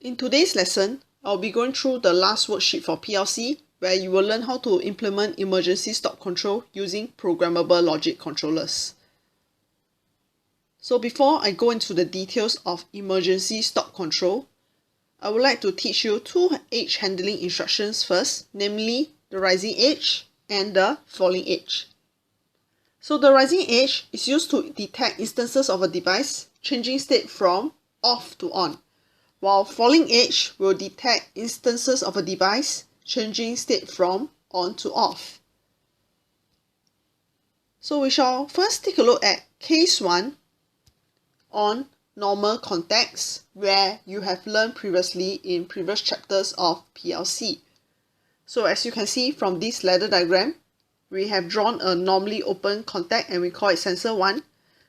In today's lesson, I'll be going through the last worksheet for PLC, where you will learn how to implement emergency stop control using programmable logic controllers. So before I go into the details of emergency stop control, I would like to teach you two edge handling instructions first, namely the rising edge and the falling edge. So the rising edge is used to detect instances of a device changing state from off to on, while falling edge will detect instances of a device changing state from on to off. So we shall first take a look at case 1 on normal contacts, where you have learned previously in previous chapters of PLC. So as you can see from this ladder diagram, we have drawn a normally open contact and we call it sensor 1.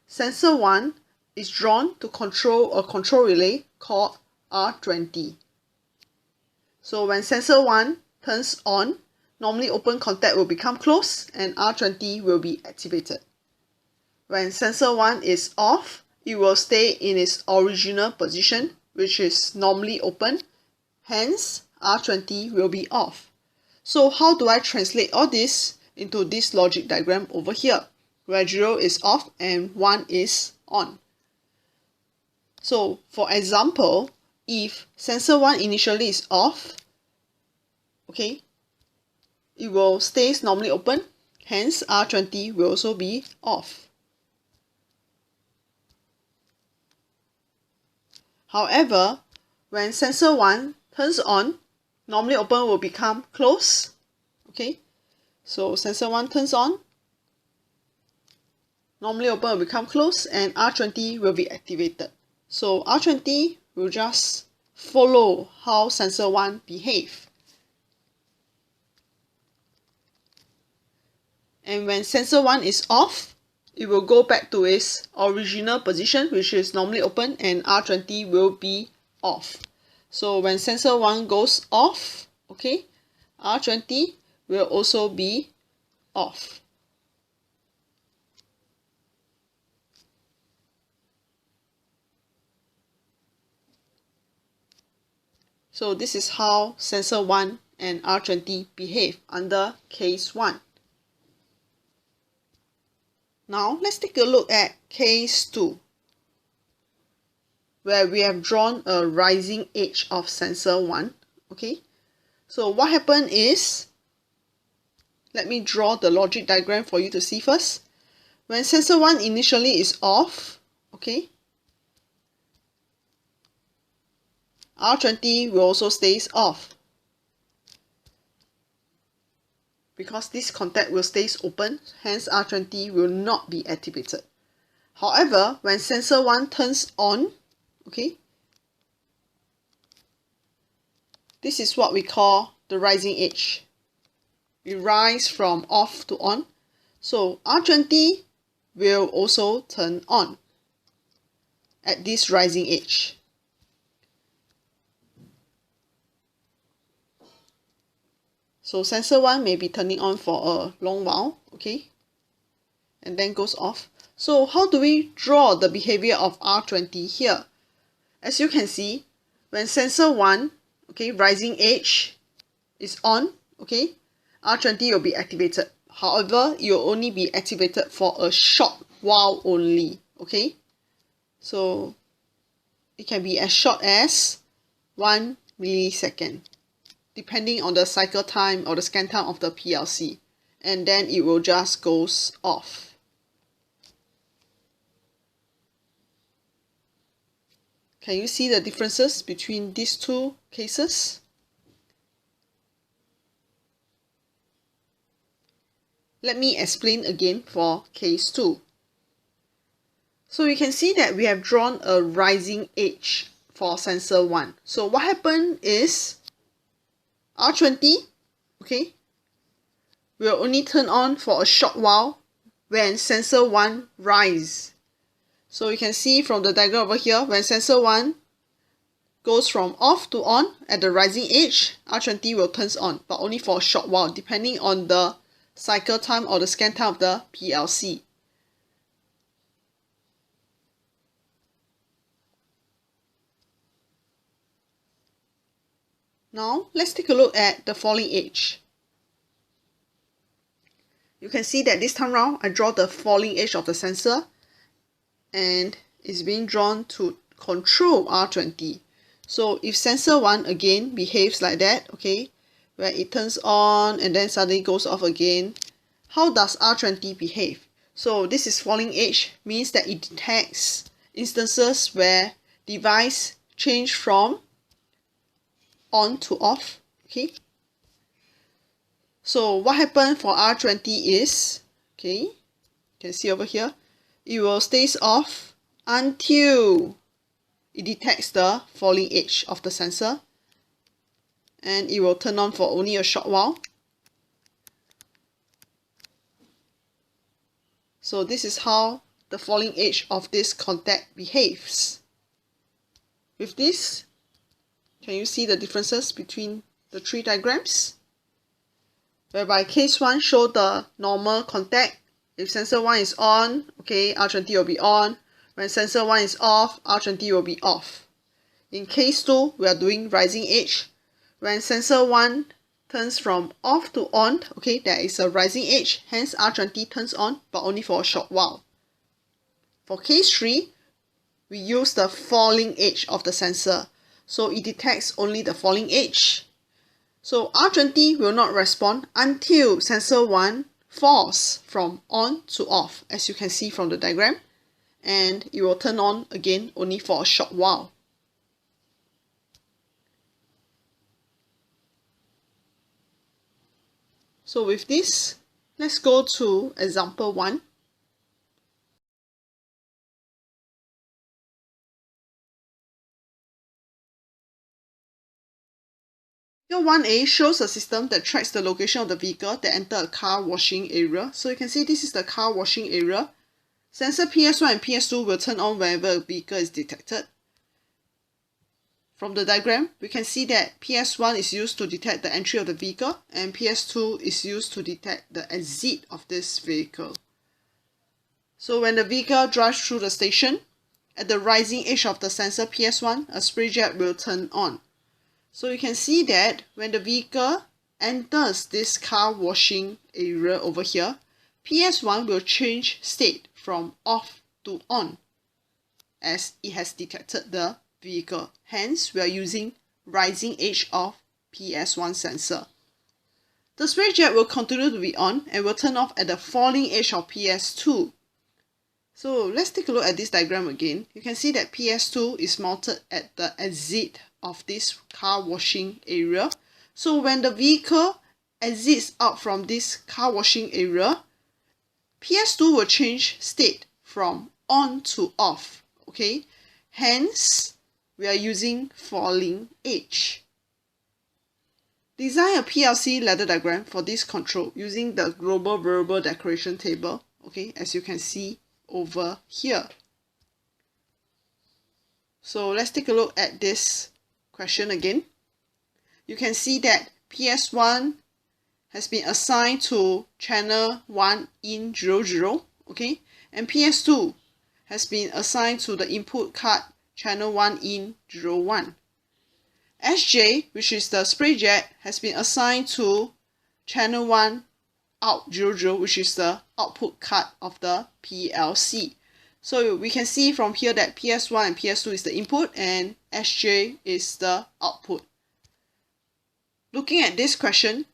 Sensor 1 is drawn to control a control relay called R20. So when sensor 1 turns on, normally open contact will become closed and R20 will be activated. When sensor 1 is off, it will stay in its original position, which is normally open, hence R20 will be off. So how do I translate all this into this logic diagram over here, where 0 is off and 1 is on? So for example, if sensor 1 initially is off, okay, it will stay normally open, hence R20 will also be off. However, when sensor 1 turns on, normally open will become closed. Okay, so sensor 1 turns on, normally open will become closed and R20 will be activated. So R20 will just follow how sensor 1 behave. And when sensor 1 is off, it will go back to its original position, which is normally open, and R20 will be off. So when sensor 1 goes off, okay, R20 will also be off. So this is how sensor 1 and R20 behave under case 1. Now let's take a look at case 2, where we have drawn a rising edge of sensor 1. Okay, so what happened is, let me draw the logic diagram for you to see first. When sensor 1 initially is off, okay, R20 will also stays off, because this contact will stays open, hence R20 will not be activated. However, when sensor 1 turns on, okay, this is what we call the rising edge. We rise from off to on, so R20 will also turn on at this rising edge. So sensor 1 may be turning on for a long while, okay, and then goes off. So how do we draw the behavior of R20 here? As you can see, when sensor 1, okay, rising edge is on, okay, R20 will be activated. However, it will only be activated for a short while only, okay. So it can be as short as 1 millisecond. Depending on the cycle time or the scan time of the PLC, and then it will just goes off. Can you see the differences between these two cases? Let me explain again for case 2. So you can see that we have drawn a rising edge for sensor 1. So what happened is, R20, okay, will only turn on for a short while when sensor 1 rise. So you can see from the diagram over here, when sensor 1 goes from off to on at the rising edge, R20 will turn on, but only for a short while, depending on the cycle time or the scan time of the PLC. Now let's take a look at the falling edge. You can see that this time round I draw the falling edge of the sensor and it's being drawn to control R20. So if sensor 1 again behaves like that, okay, where it turns on and then suddenly goes off again, how does R20 behave? So this is falling edge, means that it detects instances where device change from on to off, okay. So what happened for R20 is, okay, you can see over here, it will stays off until it detects the falling edge of the sensor, and it will turn on for only a short while. So this is how the falling edge of this contact behaves. With this, can you see the differences between the three diagrams? Whereby case 1 show the normal contact. If sensor 1 is on, okay, R20 will be on. When sensor 1 is off, R20 will be off. In case 2, we are doing rising edge. When sensor 1 turns from off to on, okay, there is a rising edge, hence R20 turns on, but only for a short while. For case 3, we use the falling edge of the sensor. So it detects only the falling edge. So R20 will not respond until sensor 1 falls from on to off, as you can see from the diagram, and it will turn on again only for a short while. So with this, let's go to example 1. Figure 1A shows a system that tracks the location of the vehicle that entered a car washing area. So you can see this is the car washing area. Sensor PS1 and PS2 will turn on whenever a vehicle is detected. From the diagram, we can see that PS1 is used to detect the entry of the vehicle and PS2 is used to detect the exit of this vehicle. So when the vehicle drives through the station, at the rising edge of the sensor PS1, a spray jet will turn on. So you can see that when the vehicle enters this car washing area over here, PS1 will change state from off to on as it has detected the vehicle. Hence, we are using rising edge of PS1 sensor. The spray jet will continue to be on and will turn off at the falling edge of PS2. So let's take a look at this diagram again. You can see that PS2 is mounted at the exit of this car washing area. So when the vehicle exits out from this car washing area, PS2 will change state from on to off, okay? Hence, we are using falling edge. Design a PLC ladder diagram for this control using the global variable declaration table, okay, as you can see over here. So let's take a look at this question again. You can see that PS1 has been assigned to channel 1 in 00, okay, and PS2 has been assigned to the input card channel 1 in 01. SJ, which is the spray jet, has been assigned to channel 1 out 00, which is the output card of the PLC. So we can see from here that PS1 and PS2 is the input and SJ is the output. Looking at this question,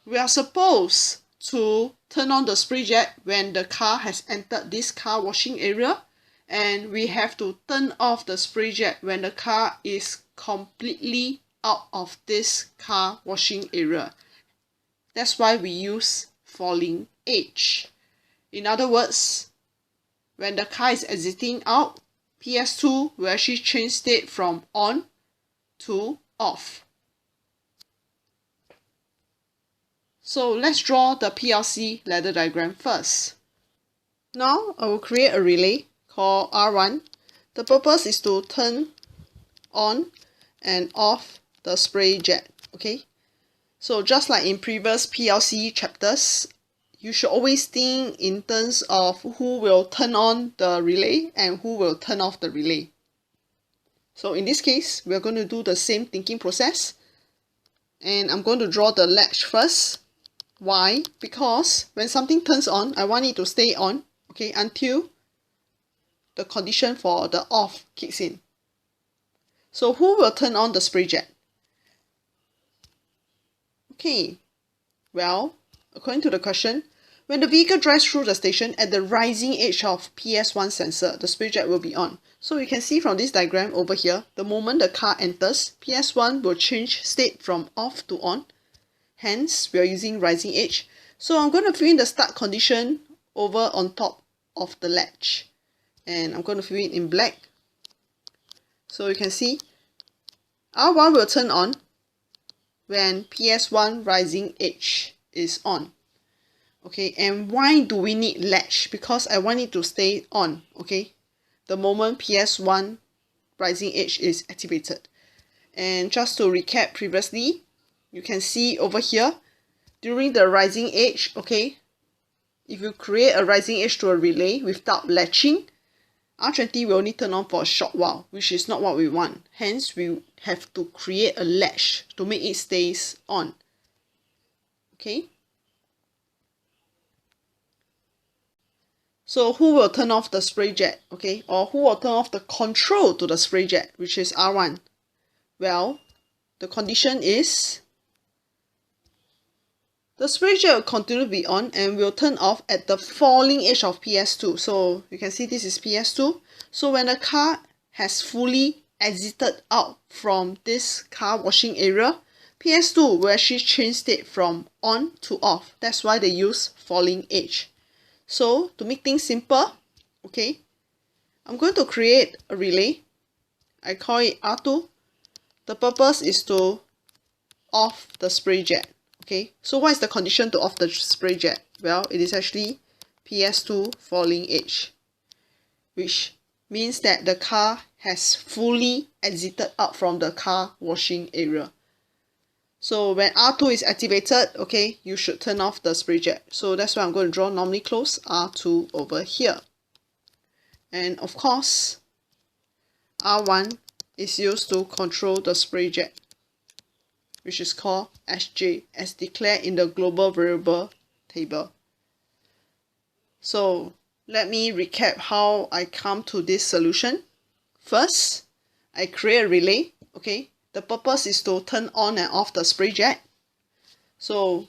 we are supposed to turn on the spray jet when the car has entered this car washing area, and we have to turn off the spray jet when the car is completely out of this car washing area. That's why we use falling edge. In other words, when the car is exiting out, PS2 will actually change state from on to off. So let's draw the PLC ladder diagram first. Now I will create a relay called R1. The purpose is to turn on and off the spray jet, okay? So just like in previous PLC chapters, you should always think in terms of who will turn on the relay and who will turn off the relay. So in this case, we're going to do the same thinking process. And I'm going to draw the latch first. Why? Because when something turns on, I want it to stay on, okay, until the condition for the off kicks in. So who will turn on the spray jet? Okay, well, according to the question, when the vehicle drives through the station at the rising edge of PS1 sensor, the spray jet will be on. So you can see from this diagram over here, the moment the car enters, PS1 will change state from off to on. Hence, we are using rising edge. So I'm going to fill in the start condition over on top of the latch. And I'm going to fill it in black. So you can see R1 will turn on when PS1 rising edge is on. Okay, and why do we need latch? Because I want it to stay on, okay, the moment PS1 rising edge is activated. And just to recap previously, you can see over here, during the rising edge, okay, if you create a rising edge to a relay without latching, R20 will only turn on for a short while, which is not what we want. Hence, we have to create a latch to make it stays on. Okay. So who will turn off the spray jet, okay? Or who will turn off the control to the spray jet, which is R1? Well, the condition is the spray jet will continue to be on and will turn off at the falling edge of PS2. So you can see this is PS2. So when the car has fully exited out from this car washing area, PS2 will actually change state from on to off. That's why they use falling edge. So to make things simple, okay, I'm going to create a relay. I call it R2. The purpose is to off the spray jet. Okay, so what is the condition to off the spray jet? Well, it is actually PS2 falling edge, which means that the car has fully exited out from the car washing area. So when R2 is activated, okay, you should turn off the spray jet. So that's why I'm going to draw normally close R2 over here. And of course, R1 is used to control the spray jet, which is called SJ, as declared in the global variable table. So let me recap how I come to this solution. First, I create a relay, okay. The purpose is to turn on and off the spray jet. So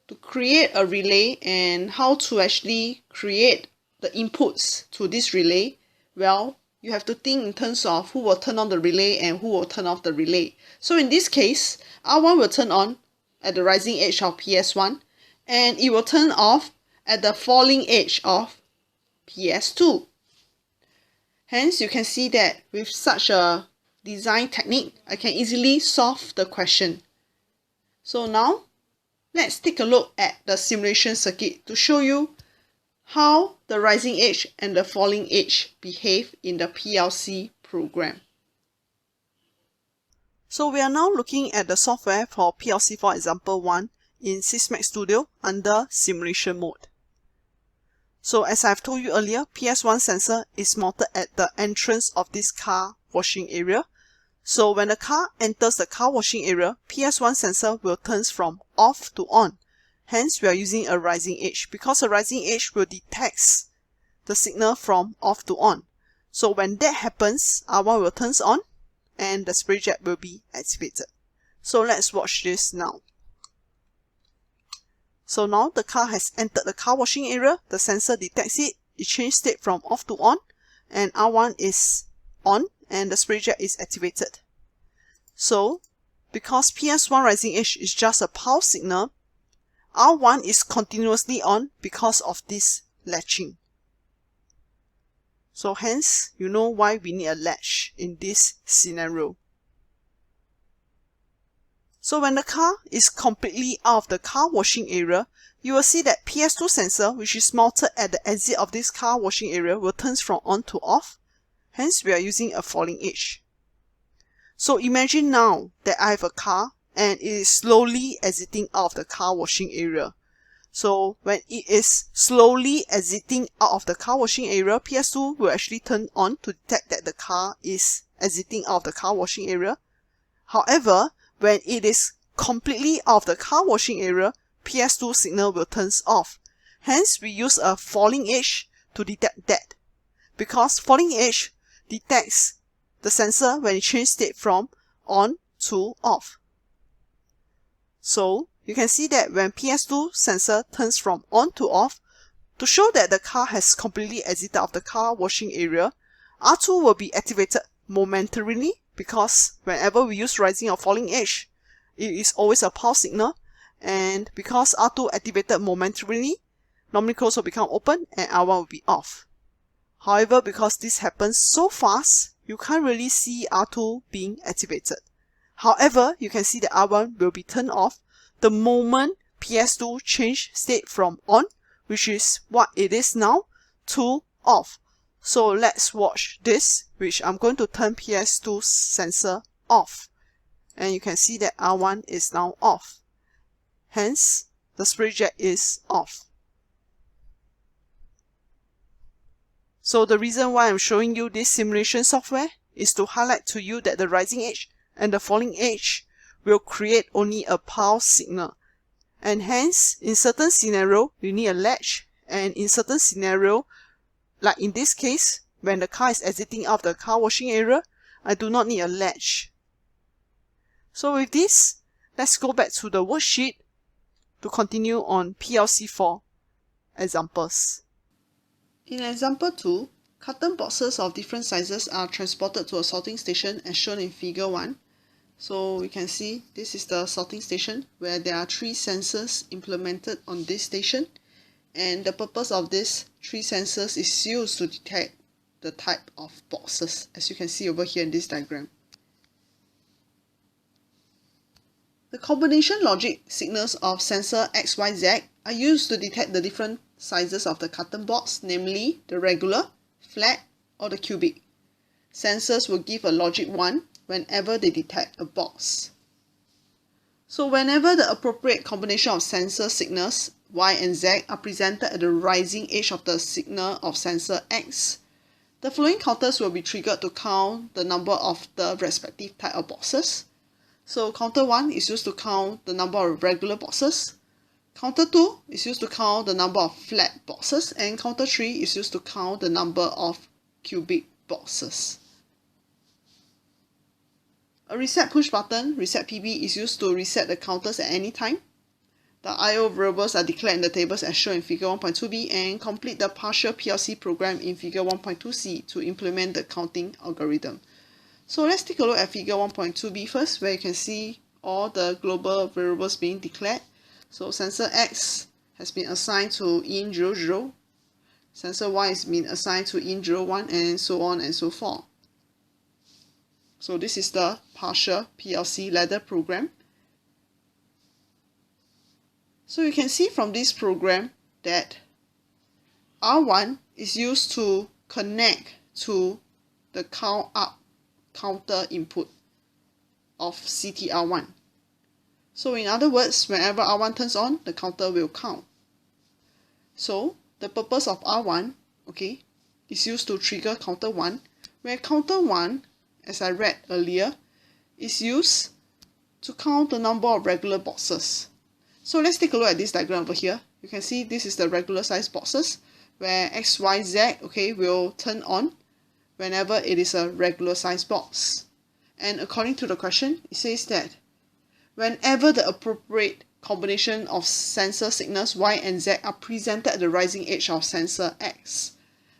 to create a relay and how to actually create the inputs to this relay, well, you have to think in terms of who will turn on the relay and who will turn off the relay. So in this case, R1 will turn on at the rising edge of PS1 and it will turn off at the falling edge of PS2. Hence, you can see that with such a design technique, I can easily solve the question. So now, let's take a look at the simulation circuit to show you how the rising edge and the falling edge behave in the PLC program. So we are now looking at the software for PLC4 example 1 in Sysmax Studio under simulation mode. So as I've told you earlier, PS1 sensor is mounted at the entrance of this car washing area. So when the car enters the car washing area, PS1 sensor will turn from off to on. Hence, we are using a rising edge because a rising edge will detect the signal from off to on. So when that happens, R1 will turn on and the spray jet will be activated. So let's watch this now. So now the car has entered the car washing area, the sensor detects it, it changes state from off to on, and R1 is on and the spray jet is activated. So, because PS1 rising edge is just a pulse signal, R1 is continuously on because of this latching. So hence, you know why we need a latch in this scenario. So when the car is completely out of the car washing area, you will see that PS2 sensor, which is mounted at the exit of this car washing area, will turn from on to off. Hence, we are using a falling edge. So imagine now that I have a car and it is slowly exiting out of the car washing area. So when it is slowly exiting out of the car washing area, PS2 will actually turn on to detect that the car is exiting out of the car washing area. However, when it is completely out of the car washing area, PS2 signal will turn off. Hence, we use a falling edge to detect that, because falling edge detects the sensor when it changes state from on to off. So, you can see that when PS2 sensor turns from on to off, to show that the car has completely exited out of the car washing area, R2 will be activated momentarily, because whenever we use rising or falling edge, it is always a pulse signal, and because R2 activated momentarily, normally close will become open and R1 will be off. However, because this happens so fast, you can't really see R2 being activated. However, you can see that R1 will be turned off the moment PS2 change state from on, which is what it is now, to off. So let's watch this, which I'm going to turn PS2 sensor off. And you can see that R1 is now off. Hence, the spray jet is off. So the reason why I'm showing you this simulation software is to highlight to you that the rising edge and the falling edge will create only a pulse signal. And hence, in certain scenario, you need a latch, and in certain scenario, like in this case, when the car is exiting out of the car washing area, I do not need a latch. So with this, let's go back to the worksheet to continue on PLC4 examples. In example 2, carton boxes of different sizes are transported to a sorting station as shown in figure 1. So we can see this is the sorting station where there are 3 sensors implemented on this station, and the purpose of these 3 sensors is used to detect the type of boxes, as you can see over here in this diagram. The combination logic signals of sensor X, Y, Z are used to detect the different sizes of the carton box, namely the regular, flat, or the cubic. Sensors will give a logic 1 whenever they detect a box. So whenever the appropriate combination of sensor signals Y and Z are presented at the rising edge of the signal of sensor X, the following counters will be triggered to count the number of the respective type of boxes. So counter 1 is used to count the number of regular boxes, counter 2 is used to count the number of flat boxes, and counter 3 is used to count the number of cubic boxes. A reset push button, reset PB, is used to reset the counters at any time. The I/O variables are declared in the tables as shown in figure 1.2b, and complete the partial PLC program in figure 1.2c to implement the counting algorithm. So let's take a look at figure 1.2b first, where you can see all the global variables being declared. So sensor X has been assigned to in00, sensor Y has been assigned to in01, and so on and so forth. So this is the partial PLC ladder program. So you can see from this program that R1 is used to connect to the count up counter input of CTR1. So in other words, whenever R1 turns on, the counter will count. So the purpose of R1, okay, is used to trigger counter 1, where counter 1, as I read earlier, is used to count the number of regular boxes. So let's take a look at this diagram over here. You can see this is the regular size boxes, where X, Y, Z, okay, will turn on whenever it is a regular size box. And according to the question, it says that whenever the appropriate combination of sensor signals Y and Z are presented at the rising edge of sensor X,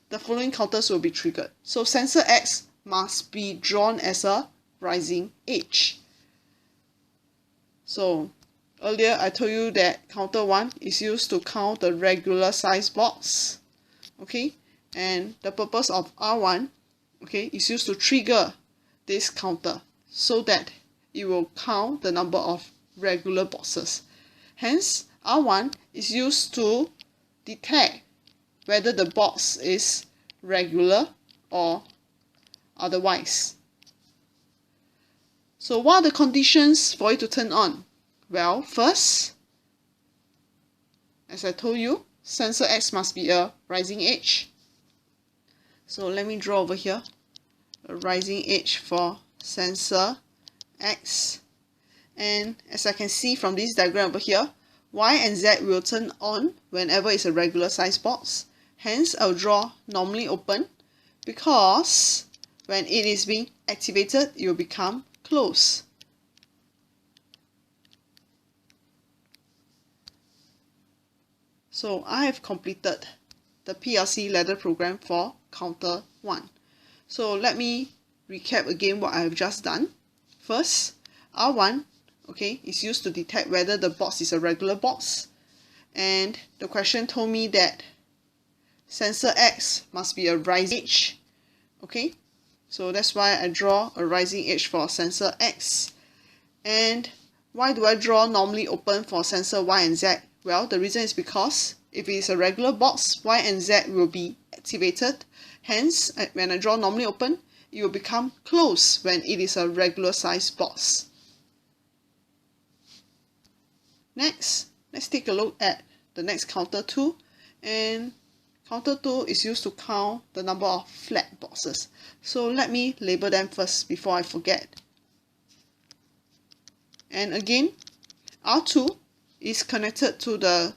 the following counters will be triggered. So sensor X must be drawn as a rising edge. So earlier I told you that counter 1 is used to count the regular size box, okay, and the purpose of R1, okay, is used to trigger this counter so that it will count the number of regular boxes. Hence, R1 is used to detect whether the box is regular or otherwise. So what are the conditions for it to turn on? Well, first, as I told you, sensor X must be a rising edge. So let me draw over here a rising edge for sensor X. And as I can see from this diagram over here, Y and Z will turn on whenever it's a regular size box. Hence, I'll draw normally open because when it is being activated, it will become closed. So I have completed the PLC ladder program for counter 1. So let me recap again what I have just done. First, R1 is used to detect whether the box is a regular box, and the question told me that sensor X must be a rising edge. So that's why I draw a rising edge for sensor X. And why do I draw normally open for sensor Y and Z? Well, the reason is because if it is a regular box, Y and Z will be activated. Hence, when I draw normally open, it will become closed when it is a regular size box. Next, let's take a look at the next counter 2. And counter 2 is used to count the number of flat boxes. So let me label them first before I forget. And again, R2 is connected to the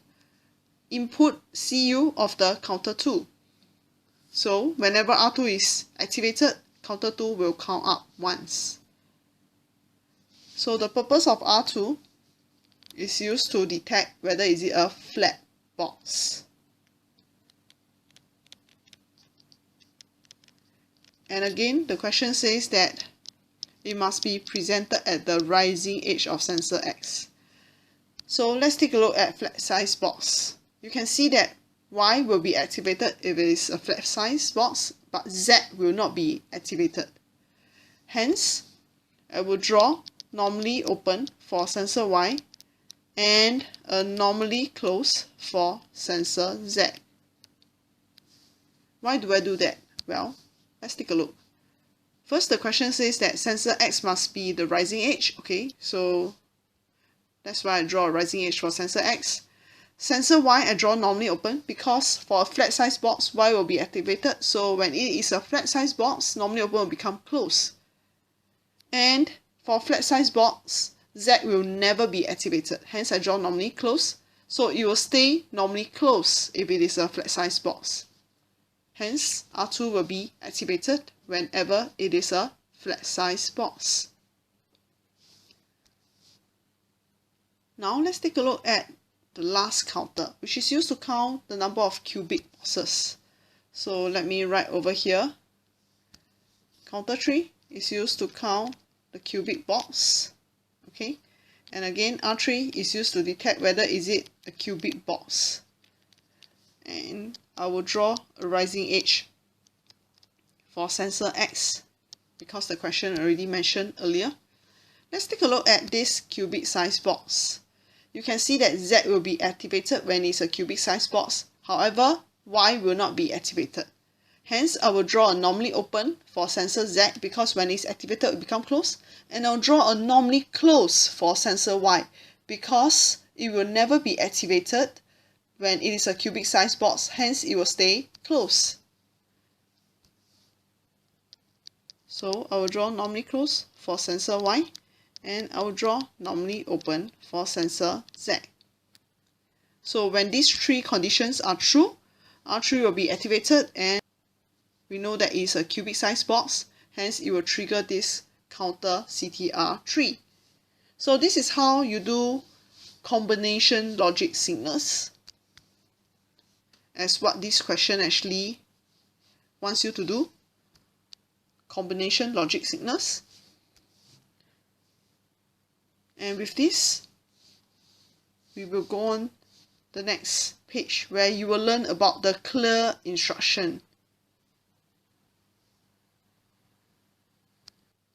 input CU of the counter 2. So whenever R2 is activated, counter 2 will count up once. So the purpose of R2 is used to detect whether is it a flat box. And again, the question says that it must be presented at the rising edge of sensor X. So let's take a look at flat size box. You can see that Y will be activated if it is a flat size box, but Z will not be activated. Hence, I will draw normally open for sensor Y and a normally closed for sensor Z. Why do I do that? Well, let's take a look. First, the question says that sensor X must be the rising edge. So that's why I draw a rising edge for sensor X. Sensor Y I draw normally open because for a flat size box, Y will be activated. So when it is a flat size box, normally open will become closed. And for flat size box, Z will never be activated. Hence I draw normally closed. So it will stay normally closed if it is a flat size box. Hence R2 will be activated whenever it is a flat size box. Now let's take a look at the last counter, which is used to count the number of cubic boxes. So let me write over here. Counter 3 is used to count the cubic box. And again, R3 is used to detect whether is it a cubic box. And I will draw a rising edge for sensor X because the question already mentioned earlier. Let's take a look at this cubic size box. You can see that Z will be activated when it's a cubic size box. However, Y will not be activated. Hence, I will draw a normally open for sensor Z because when it's activated, it will become closed. And I'll draw a normally closed for sensor Y because it will never be activated when it is a cubic size box. Hence, it will stay closed. So I will draw normally closed for sensor Y. And I will draw normally open for sensor Z. So when these three conditions are true, R3 will be activated and we know that it is a cubic size box, hence it will trigger this counter CTR3. So this is how you do combination logic signals, as what this question actually wants you to do. Combination logic signals. And with this, we will go on the next page where you will learn about the clear instruction.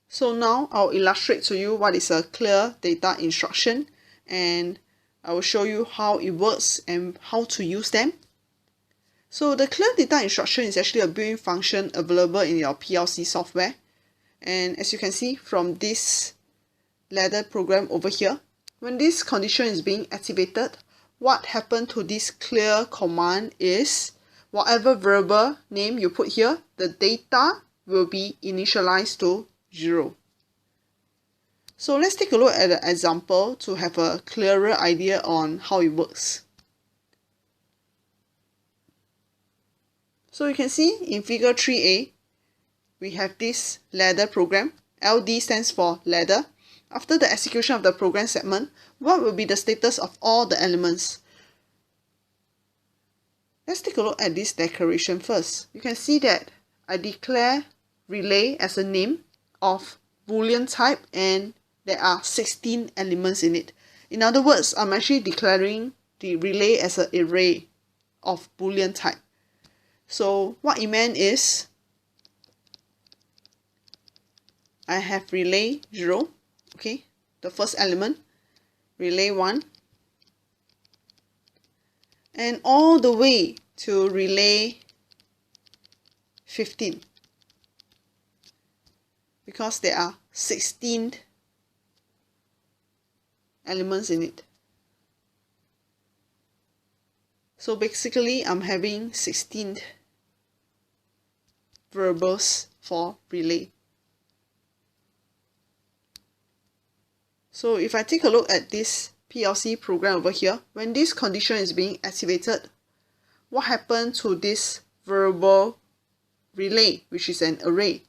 So now I'll illustrate to you what is a clear data instruction, and I will show you how it works and how to use them. So the clear data instruction is actually a built-in function available in your PLC software. And as you can see from this ladder program over here, when this condition is being activated, what happened to this clear command is whatever variable name you put here, the data will be initialized to 0. So let's take a look at the example to have a clearer idea on how it works. So you can see in figure 3a, we have this ladder program. LD stands for ladder. After the execution of the program segment, what will be the status of all the elements? Let's take a look at this declaration first. You can see that I declare relay as a name of Boolean type and there are 16 elements in it. In other words, I'm actually declaring the relay as an array of Boolean type. So what it meant is I have relay 0, okay, the first element, relay 1, and all the way to relay 15, because there are 16 elements in it. So basically I'm having 16 variables for relay. So if I take a look at this PLC program over here, when this condition is being activated, what happened to this variable relay, which is an array?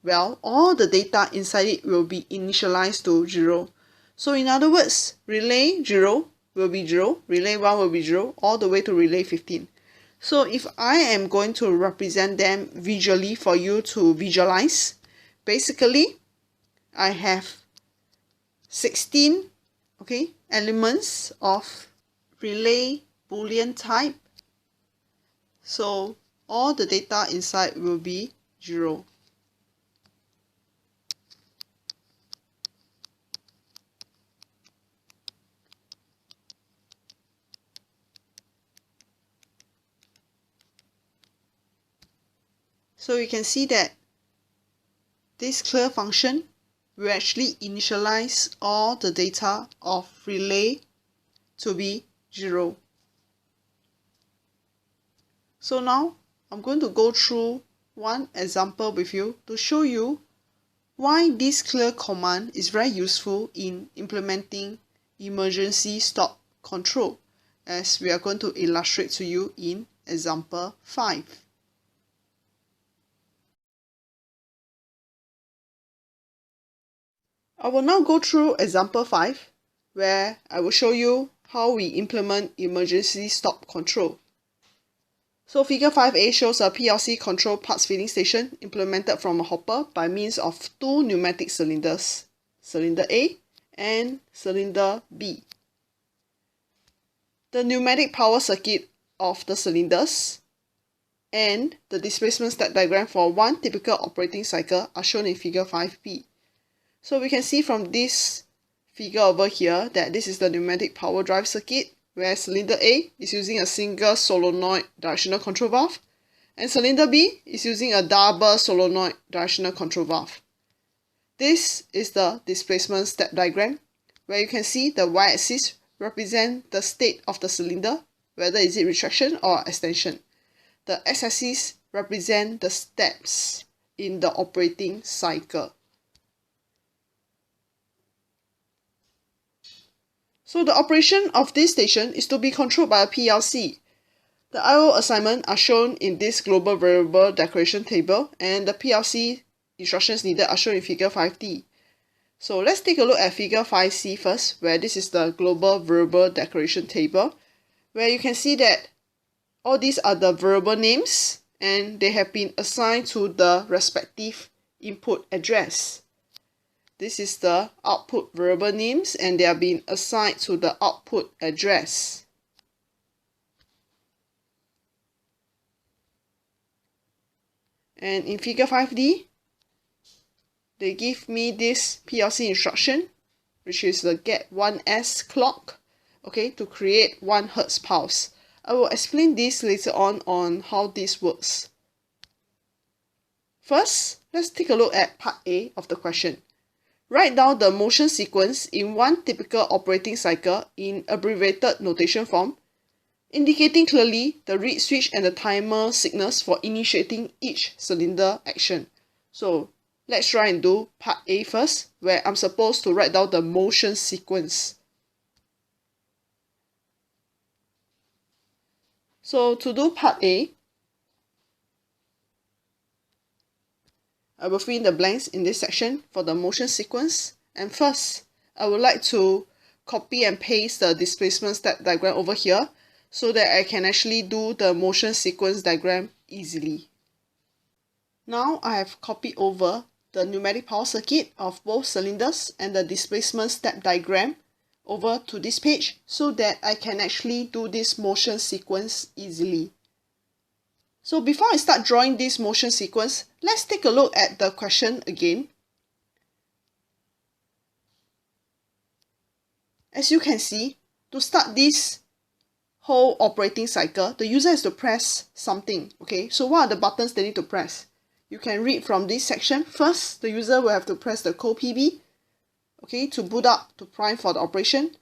Well, all the data inside it will be initialized to 0. So in other words, relay 0 will be 0, relay 1 will be 0, all the way to relay 15. So if I am going to represent them visually for you to visualize, basically I have 16 elements of relay Boolean type. So all the data inside will be 0. So you can see that this clear function will actually initialize all the data of relay to be 0. So now I'm going to go through one example with you to show you why this clear command is very useful in implementing emergency stop control, as we are going to illustrate to you in example 5. I will now go through example 5, where I will show you how we implement emergency stop control. So figure 5a shows a PLC control parts filling station implemented from a hopper by means of two pneumatic cylinders, cylinder A and cylinder B. The pneumatic power circuit of the cylinders and the displacement step diagram for one typical operating cycle are shown in figure 5b. So we can see from this figure over here that this is the pneumatic power drive circuit, where cylinder A is using a single solenoid directional control valve and cylinder B is using a double solenoid directional control valve. This is the displacement step diagram, where you can see the y-axis represent the state of the cylinder, whether is it retraction or extension. The x-axis represent the steps in the operating cycle. So the operation of this station is to be controlled by a PLC. The I/O assignment are shown in this global variable declaration table, and the PLC instructions needed are shown in figure 5D. So let's take a look at figure 5C first, where this is the global variable declaration table, where you can see that all these are the variable names and they have been assigned to the respective input address. This is the output variable names and they are being assigned to the output address. And in figure 5D, they give me this PLC instruction, which is the get 1S clock, to create 1 Hz pulse. I will explain this later on how this works. First, let's take a look at part A of the question. Write down the motion sequence in one typical operating cycle in abbreviated notation form, indicating clearly the read switch and the timer signals for initiating each cylinder action. So Let's try and do part A first, where I'm supposed to write down the motion sequence. So to do part A, I will fill in the blanks in this section for the motion sequence. And first, I would like to copy and paste the displacement step diagram over here so that I can actually do the motion sequence diagram easily. Now I have copied over the pneumatic power circuit of both cylinders and the displacement step diagram over to this page so that I can actually do this motion sequence easily. So before I start drawing this motion sequence, let's take a look at the question again. As you can see, to start this whole operating cycle, the user has to press something. Okay, so what are the buttons they need to press? You can read from this section. First, the user will have to press the code PB, okay, to boot up, to prime for the operation.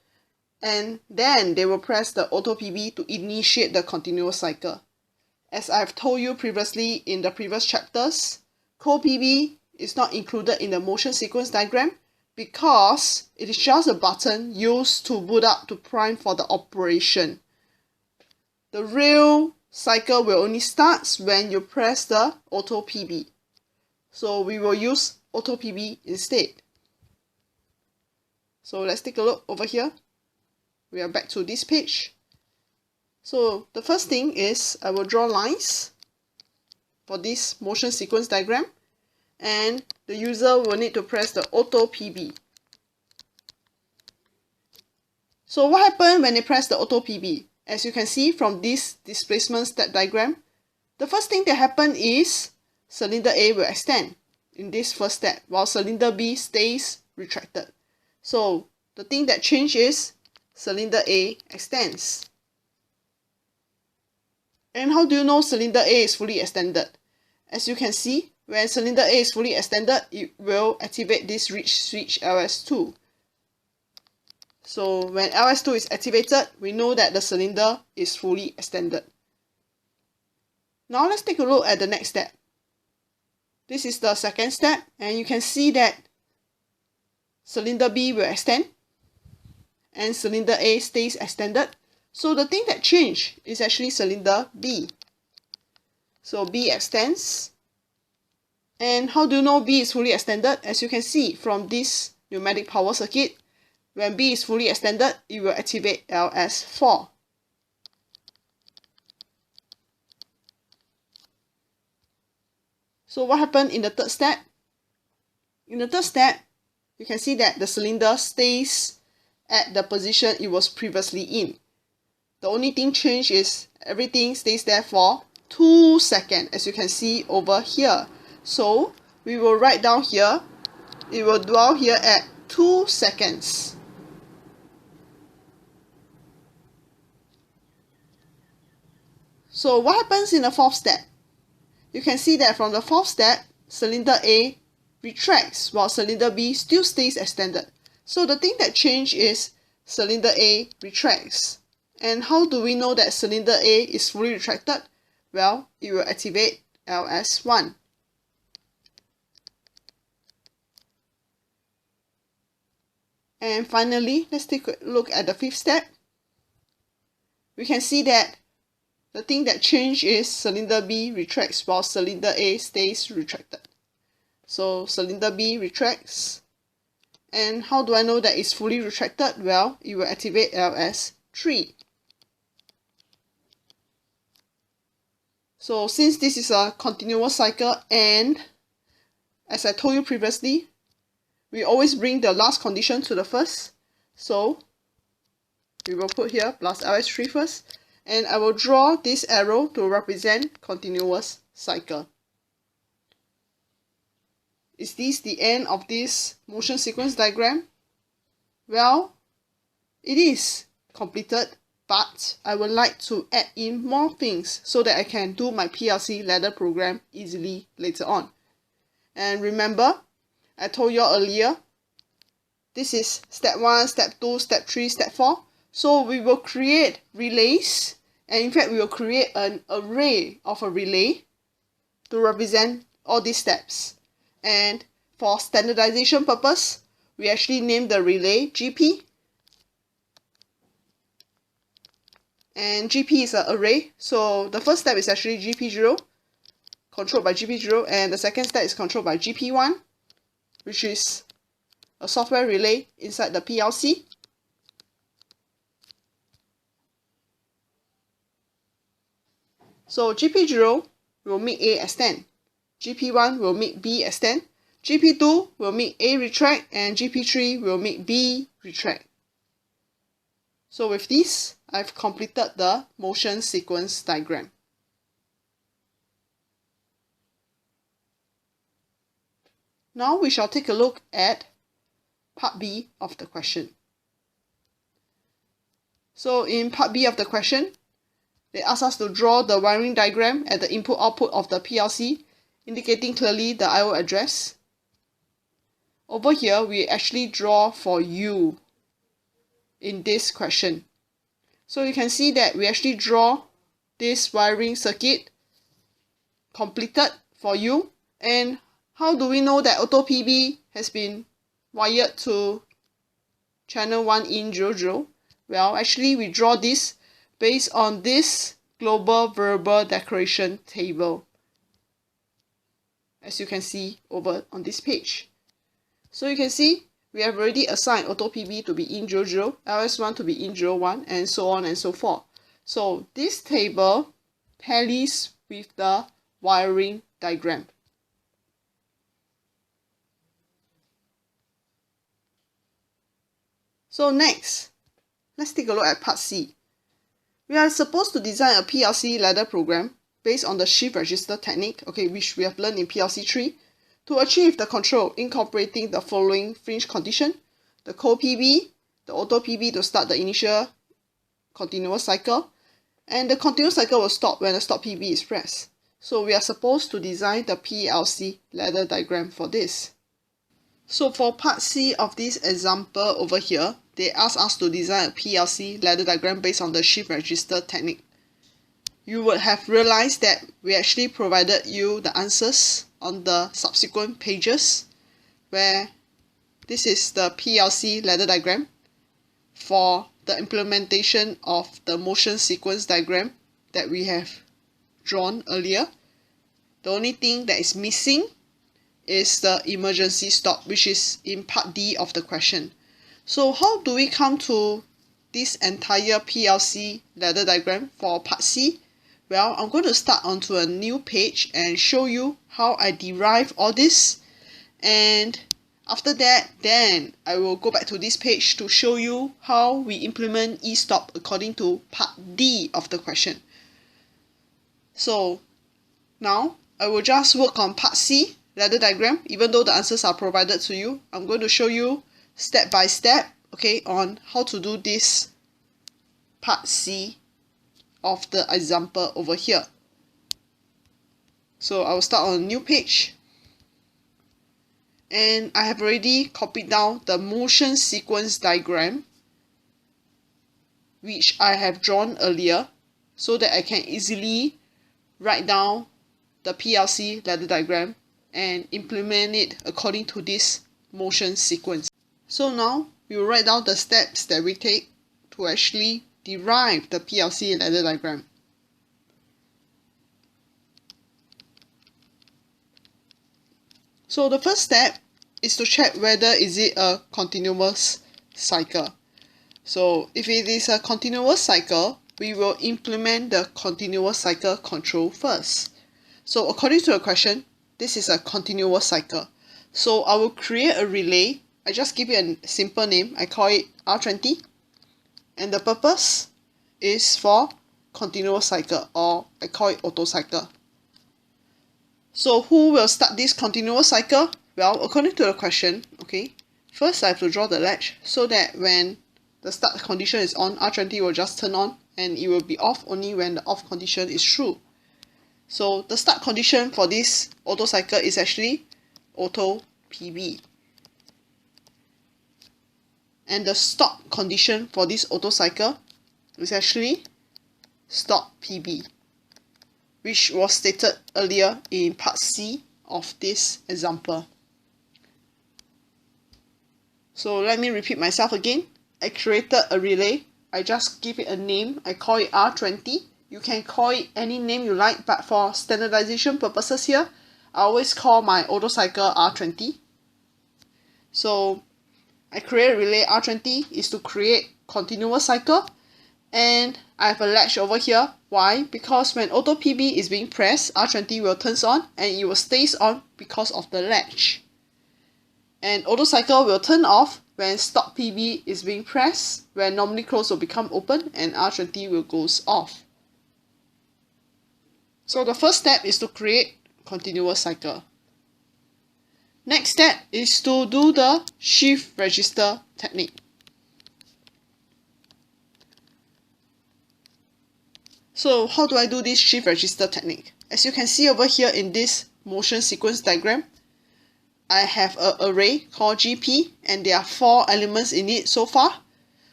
And then they will press the auto PB to initiate the continuous cycle. As I've told you previously in the previous chapters, code PB is not included in the motion sequence diagram because it is just a button used to boot up to prime for the operation. The real cycle will only start when you press the auto PB. So we will use auto PB instead. So let's take a look over here. We are back to this page. So the first thing is I will draw lines for this motion sequence diagram, and the user will need to press the auto PB. So what happened when they press the auto PB? As you can see from this displacement step diagram, the first thing that happened is cylinder A will extend in this first step while cylinder B stays retracted. So the thing that changed is cylinder A extends. And how do you know cylinder A is fully extended? As you can see, when cylinder A is fully extended, it will activate this reach switch LS2. So when LS2 is activated, we know that the cylinder is fully extended. Now let's take a look at the next step. This is the second step, and you can see that cylinder B will extend and cylinder A stays extended. So the thing that changed is actually cylinder B. So B extends. And how do you know B is fully extended? As you can see from this pneumatic power circuit, when B is fully extended, it will activate LS4. So what happened in the third step? In the third step, you can see that the cylinder stays at the position it was previously in. The only thing changed is everything stays there for 2 seconds, as you can see over here. So we will write down here, it will dwell here at 2 seconds. So what happens in the fourth step? You can see that from the fourth step, cylinder A retracts while cylinder B still stays extended. So the thing that changed is cylinder A retracts. And how do we know that cylinder A is fully retracted? Well, it will activate LS1. And finally, let's take a look at the fifth step. We can see that the thing that changed is cylinder B retracts while cylinder A stays retracted. So cylinder B retracts. And how do I know that it's fully retracted? Well, it will activate LS3. So since this is a continuous cycle, and as I told you previously, we always bring the last condition to the first. So we will put here plus LS3 first, and I will draw this arrow to represent continuous cycle. Is this the end of this motion sequence diagram? Well, it is completed, but I would like to add in more things so that I can do my PLC ladder program easily later on. And remember, I told you earlier, this is step 1, step 2, step 3, step 4. So we will create relays, and in fact we will create an array of a relay to represent all these steps. And for standardization purpose, we actually name the relay GP. And GP is an array, so the first step is actually GP0, controlled by GP0, and the second step is controlled by GP1, which is a software relay inside the PLC. So GP0 will make A as 10, GP1 will make B as 10, GP2 will make A retract, and GP3 will make B retract. So with this, I've completed the motion sequence diagram. Now we shall take a look at part B of the question. So in part B of the question, they ask us to draw the wiring diagram at the input-output of the PLC, indicating clearly the I/O address. Over here, we actually draw for you in this question. So you can see that we actually draw this wiring circuit completed for you. And how do we know that auto PB has been wired to channel 1 in 00? Well, actually we draw this based on this global verbal declaration table, as you can see over on this page. So you can see we have already assigned auto PB to be in 00, LS1 to be in 01, and so on and so forth. So this table tallies with the wiring diagram. So next, let's take a look at part C. We are supposed to design a PLC ladder program based on the shift register technique, which we have learned in PLC3, to achieve the control incorporating the following fringe condition: the cold PB, the auto PB to start the initial continuous cycle, and the continuous cycle will stop when the stop PB is pressed. So we are supposed to design the PLC ladder diagram for this. So for part C of this example over here, they ask us to design a PLC ladder diagram based on the shift register technique. You would have realized that we actually provided you the answers on the subsequent pages, where this is the PLC ladder diagram for the implementation of the motion sequence diagram that we have drawn earlier. The only thing that is missing is the emergency stop, which is in part D of the question. So how do we come to this entire PLC ladder diagram for part C? Well, I'm going to start onto a new page and show you how I derive all this, and after that, then I will go back to this page to show you how we implement E-stop according to part D of the question. So now I will just work on part C ladder diagram. Even though the answers are provided to you, I'm going to show you step by step, on how to do this part C of the example over here. So I will start on a new page, and I have already copied down the motion sequence diagram which I have drawn earlier, so that I can easily write down the PLC ladder diagram and implement it according to this motion sequence. So now we will write down the steps that we take to actually derive the PLC ladder diagram. So the first step is to check whether is it a continuous cycle. So if it is a continuous cycle, we will implement the continuous cycle control first. So according to the question, this is a continuous cycle. So I will create a relay. I just give it a simple name. I call it R20. And the purpose is for continuous cycle, or I call it auto cycle. So who will start this continuous cycle? Well, according to the question, first I have to draw the latch so that when the start condition is on, R20 will just turn on, and it will be off only when the off condition is true. So the start condition for this auto cycle is actually auto PB. And the stop condition for this auto cycle is actually stop PB, which was stated earlier in part C of this example. So let me repeat myself again. I created a relay. I just give it a name. I call it R20. You can call it any name you like, but for standardization purposes here, I always call my auto cycle R20. So I create a relay R20 is to create continuous cycle, and I have a latch over here. Why? Because when auto PB is being pressed, R20 will turn on and it will stay on because of the latch. And auto cycle will turn off when stop PB is being pressed, when normally close will become open and R20 will goes off. So the first step is to create continuous cycle. Next step is to do the shift register technique. So how do I do this shift register technique? As you can see over here in this motion sequence diagram, I have an array called GP and there are 4 elements in it so far.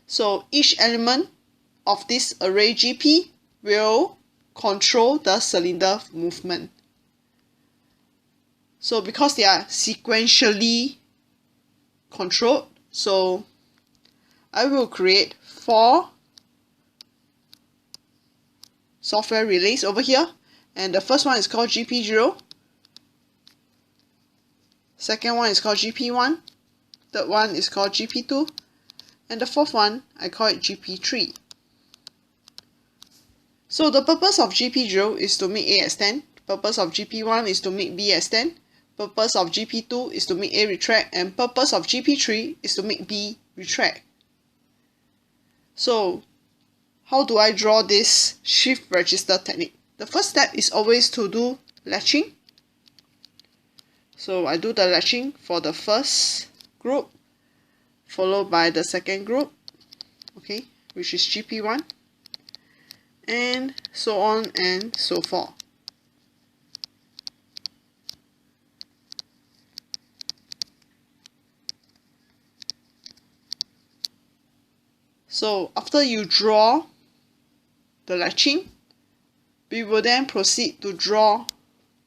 So each element of this array GP will control the cylinder movement. So because they are sequentially controlled, so I will create 4 software relays over here, and the first one is called GP0, second one is called GP1, third one is called GP2, and the fourth one I call it GP3. So the purpose of GP0 is to make A as 10, purpose of GP1 is to make B as 10, purpose of GP2 is to make A retract, and purpose of GP3 is to make B retract. So how do I draw this shift register technique? The first step is always to do latching. So I do the latching for the first group, followed by the second group, okay, which is GP1, and so on and so forth. So after you draw the latching, we will then proceed to draw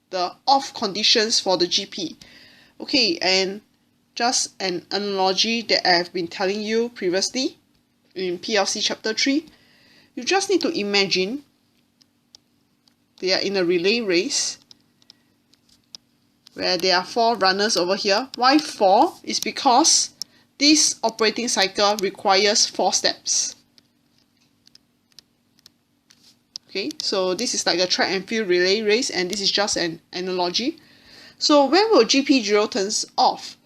the off conditions for the GP. Okay, and just an analogy that I have been telling you previously in PLC chapter 3, you just need to imagine they are in a relay race where there are 4 runners over here. Why 4? Is because this operating cycle requires 4 steps. Okay, so this is like a track and field relay race, and this is just an analogy. So when will GP0 turns off?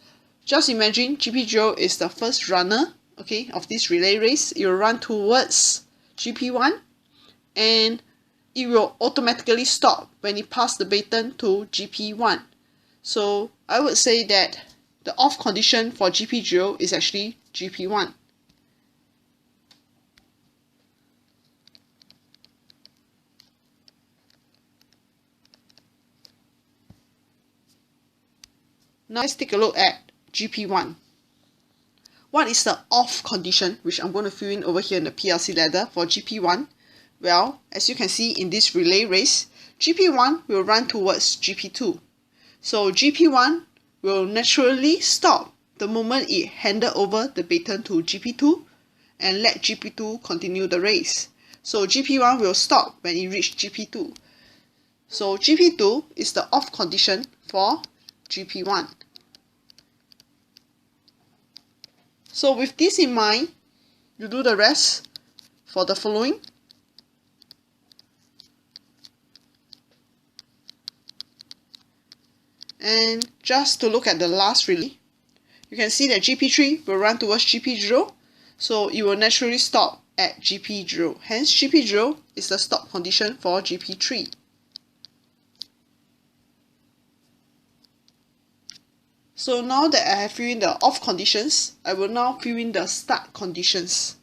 Just imagine GP0 is the first runner, okay, of this relay race. It will run towards GP1 and it will automatically stop when it passes the baton to GP1. So I would say that the off condition for GP0 is actually GP1. Now let's take a look at GP1. What is the off condition, which I'm going to fill in over here in the PLC ladder for GP1? Well, as you can see in this relay race, GP1 will run towards GP2. So GP1 will naturally stop the moment it handed over the baton to GP2 and let GP2 continue the race. So GP1 will stop when it reaches GP2. So GP2 is the off condition for GP1. So with this in mind, you do the rest for the following. And just to look at the last relay, you can see that GP3 will run towards GP0, so it will naturally stop at GP0. Hence, GP0 is the stop condition for GP3. So now that I have filled in the off conditions, I will now fill in the start conditions.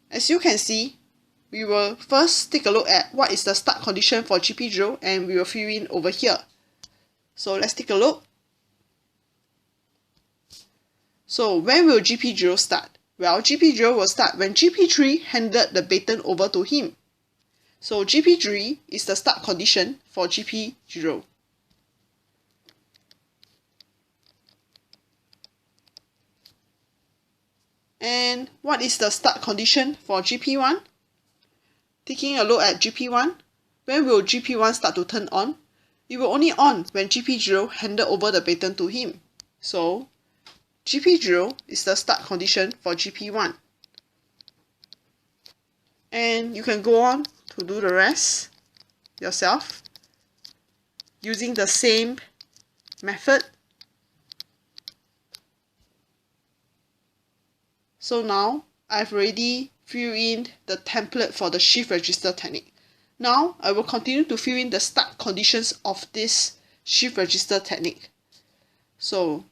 As you can see, we will first take a look at what is the start condition for GP0 and we will fill in over here. So let's take a look. So when will GP0 start? Well, GP0 will start when GP3 handed the baton over to him. So GP3 is the start condition for GP0. And what is the start condition for GP1? Taking a look at GP1, when will GP1 start to turn on? It will only on when GP0 handed over the baton to him. So GP0 is the start condition for GP1. And you can go on to do the rest yourself using the same method. So now I've already filled in the template for the shift register technique. Now I will continue to fill in the start conditions of this shift register technique. So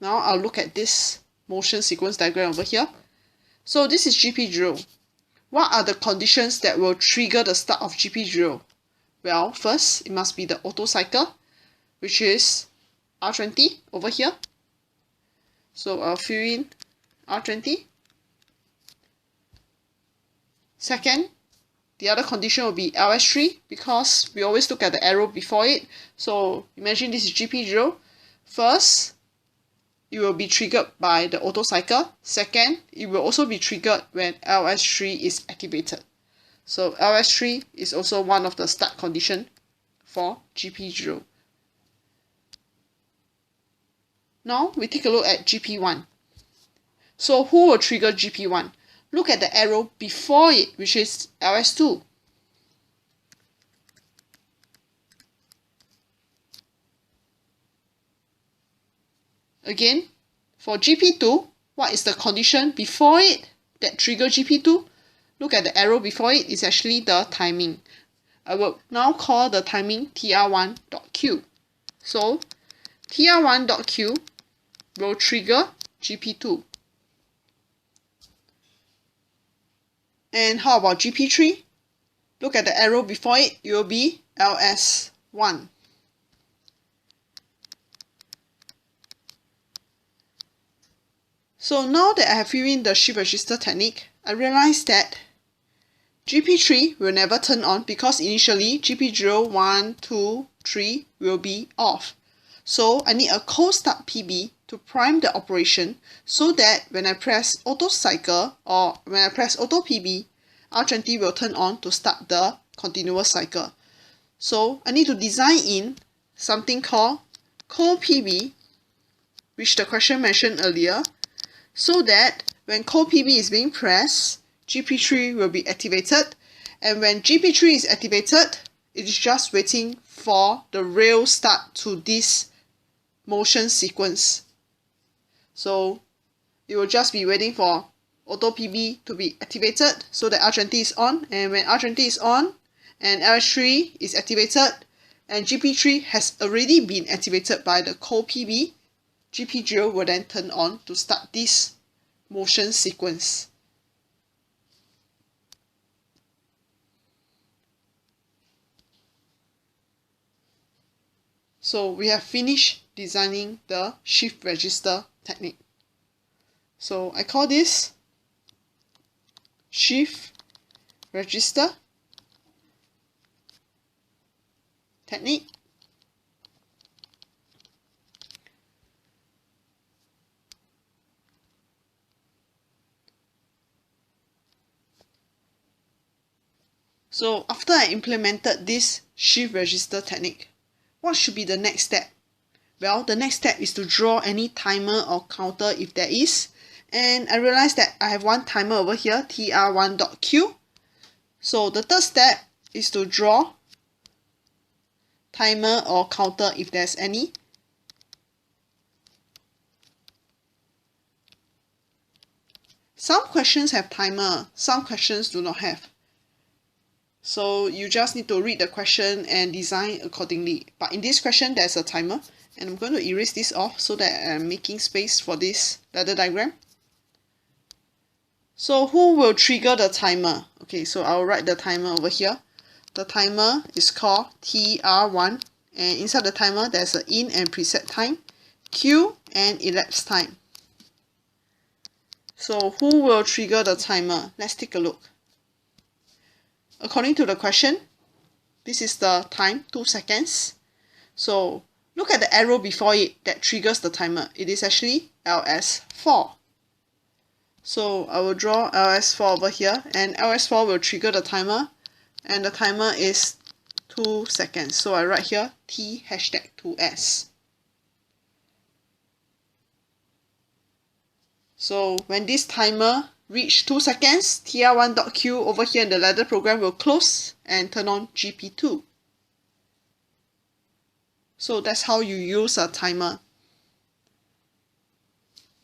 now I'll look at this motion sequence diagram over here. So this is GP0. What are the conditions that will trigger the start of GP0? Well, first it must be the auto cycle, which is R20 over here. So I'll fill in R20. Second, the other condition will be LS3 because we always look at the arrow before it. So imagine this is GP0. First, it will be triggered by the auto cycle. Second, it will also be triggered when LS3 is activated. So LS3 is also one of the start condition for GP0. Now we take a look at GP1. So who will trigger GP1? Look at the arrow before it, which is LS2. Again, for GP2, what is the condition before it that trigger GP2? Look at the arrow before it is actually the timing. I will now call the timing TR1.Q. So TR1.Q will trigger GP2. And how about GP3? Look at the arrow before it, it will be LS1. So now that I have filled in the shift register technique, I realize that GP3 will never turn on because initially GP0, 1, 2, 3 will be off. So I need a cold start PB to prime the operation so that when I press auto cycle or when I press auto PB, R20 will turn on to start the continuous cycle. So I need to design in something called cold PB, which the question mentioned earlier, so that when cold PB is being pressed, GP3 will be activated, and when GP3 is activated, it is just waiting for the real start to this motion sequence. So it will just be waiting for auto PB to be activated so that R20 is on, and when R20 is on and LS3 is activated and GP3 has already been activated by the cold PB, GP0 will then turn on to start this motion sequence. So we have finished designing the shift register technique. So I call this shift register technique. So after I implemented this shift register technique, what should be the next step? Well, the next step is to draw any timer or counter if there is. And I realized that I have one timer over here, TR1.Q. So the third step is to draw timer or counter if there's any. Some questions have timer, some questions do not have. So you just need to read the question and design accordingly. But in this question, there's a timer. And I'm going to erase this off so that I'm making space for this ladder diagram. So who will trigger the timer? Okay, so I'll write the timer over here. The timer is called TR1. And inside the timer, there's an in and preset time, Q, and elapsed time. So who will trigger the timer? Let's take a look. According to the question, this is the time, 2 seconds. So look at the arrow before it that triggers the timer. It is actually LS4. So I will draw LS4 over here, and LS4 will trigger the timer, and the timer is 2 seconds. So I write here T hashtag 2S. So when this timer reach 2 seconds, tr1.q over here in the ladder program will close and turn on GP2. So that's how you use a timer.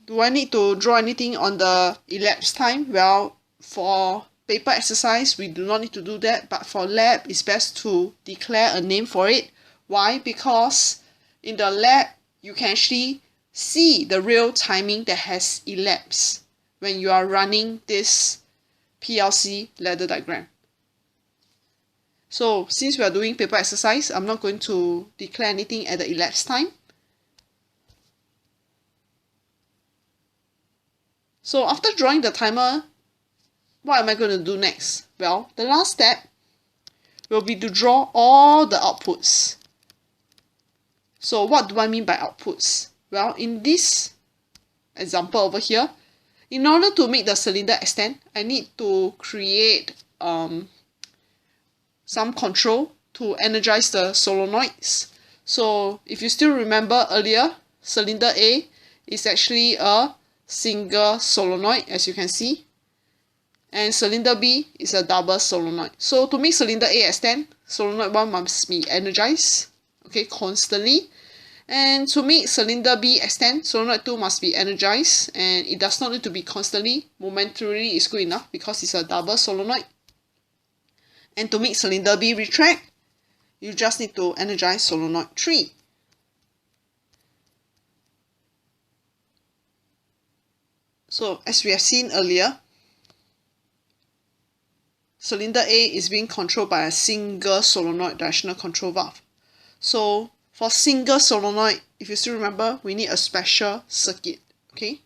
Do I need to draw anything on the elapsed time? Well, for paper exercise, we do not need to do that, but for lab, it's best to declare a name for it. Why? Because in the lab, you can actually see the real timing that has elapsed when you are running this PLC ladder diagram. So since we are doing paper exercise, I'm not going to declare anything at the elapsed time. So after drawing the timer, what am I going to do next? Well, the last step will be to draw all the outputs. So what do I mean by outputs? Well, in this example over here, in order to make the cylinder extend, I need to create some control to energize the solenoids. So if you still remember earlier, cylinder A is actually a single solenoid, as you can see, and cylinder B is a double solenoid. So to make cylinder A extend, solenoid 1 must be energized, okay, constantly. And to make cylinder B extend, solenoid 2 must be energized, and it does not need to be constantly. Momentarily is good enough because it's a double solenoid. And to make cylinder B retract, you just need to energize solenoid 3. So as we have seen earlier, cylinder A is being controlled by a single solenoid directional control valve. So for single solenoid, if you still remember, we need a special circuit, okay?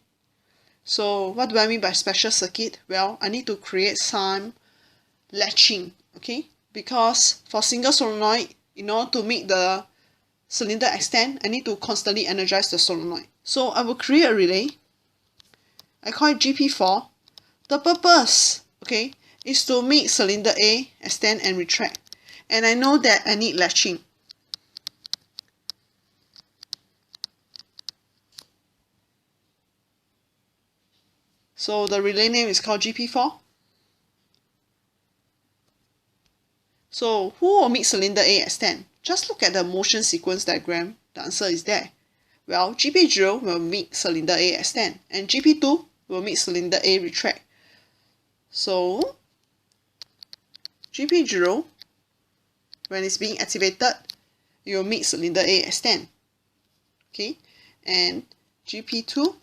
So what do I mean by special circuit? Well, I need to create some latching, okay? Because for single solenoid, in order to make the cylinder extend, I need to constantly energize the solenoid. So I will create a relay. I call it GP4. The purpose, okay, is to make cylinder A extend and retract. And I know that I need latching. So the relay name is called GP4. So who will make cylinder A extend? Just look at the motion sequence diagram. The answer is there. Well, GP0 will make cylinder A extend, and GP2 will make cylinder A retract. So GP0, when it's being activated, it will make cylinder A extend. Okay, and GP2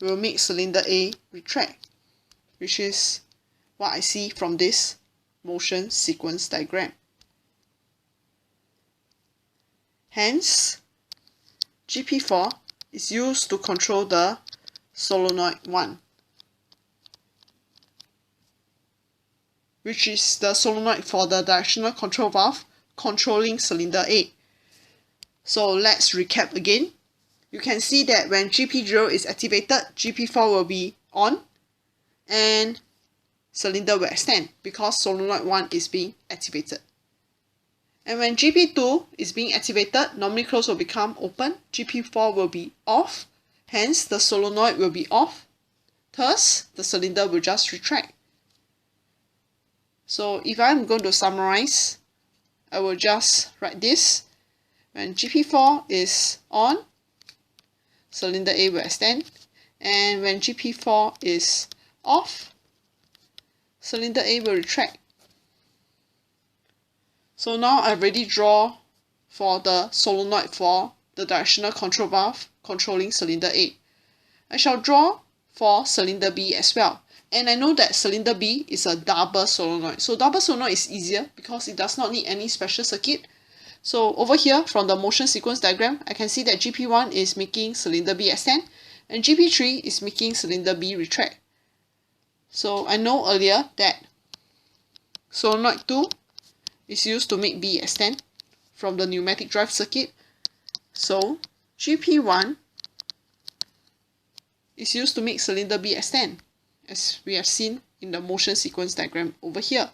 will make cylinder A retract, which is what I see from this motion sequence diagram. Hence, GP4 is used to control the solenoid 1, which is the solenoid for the directional control valve controlling cylinder A. So let's recap again. You can see that when GP0 is activated, GP4 will be on and cylinder will extend because solenoid 1 is being activated. And when GP2 is being activated, normally close will become open, GP4 will be off, hence the solenoid will be off, thus the cylinder will just retract. So if I'm going to summarize, I will just write this. When GP4 is on, cylinder A will extend, and when GP4 is off, cylinder A will retract. So now I've already drawn for the solenoid for the directional control valve controlling cylinder A. I shall draw for cylinder B as well. And I know that cylinder B is a double solenoid. So double solenoid is easier because it does not need any special circuit. So over here from the motion sequence diagram, I can see that GP1 is making cylinder B extend and GP3 is making cylinder B retract. So I know earlier that solenoid 2 is used to make B extend from the pneumatic drive circuit. So GP1 is used to make cylinder B extend, as we have seen in the motion sequence diagram over here.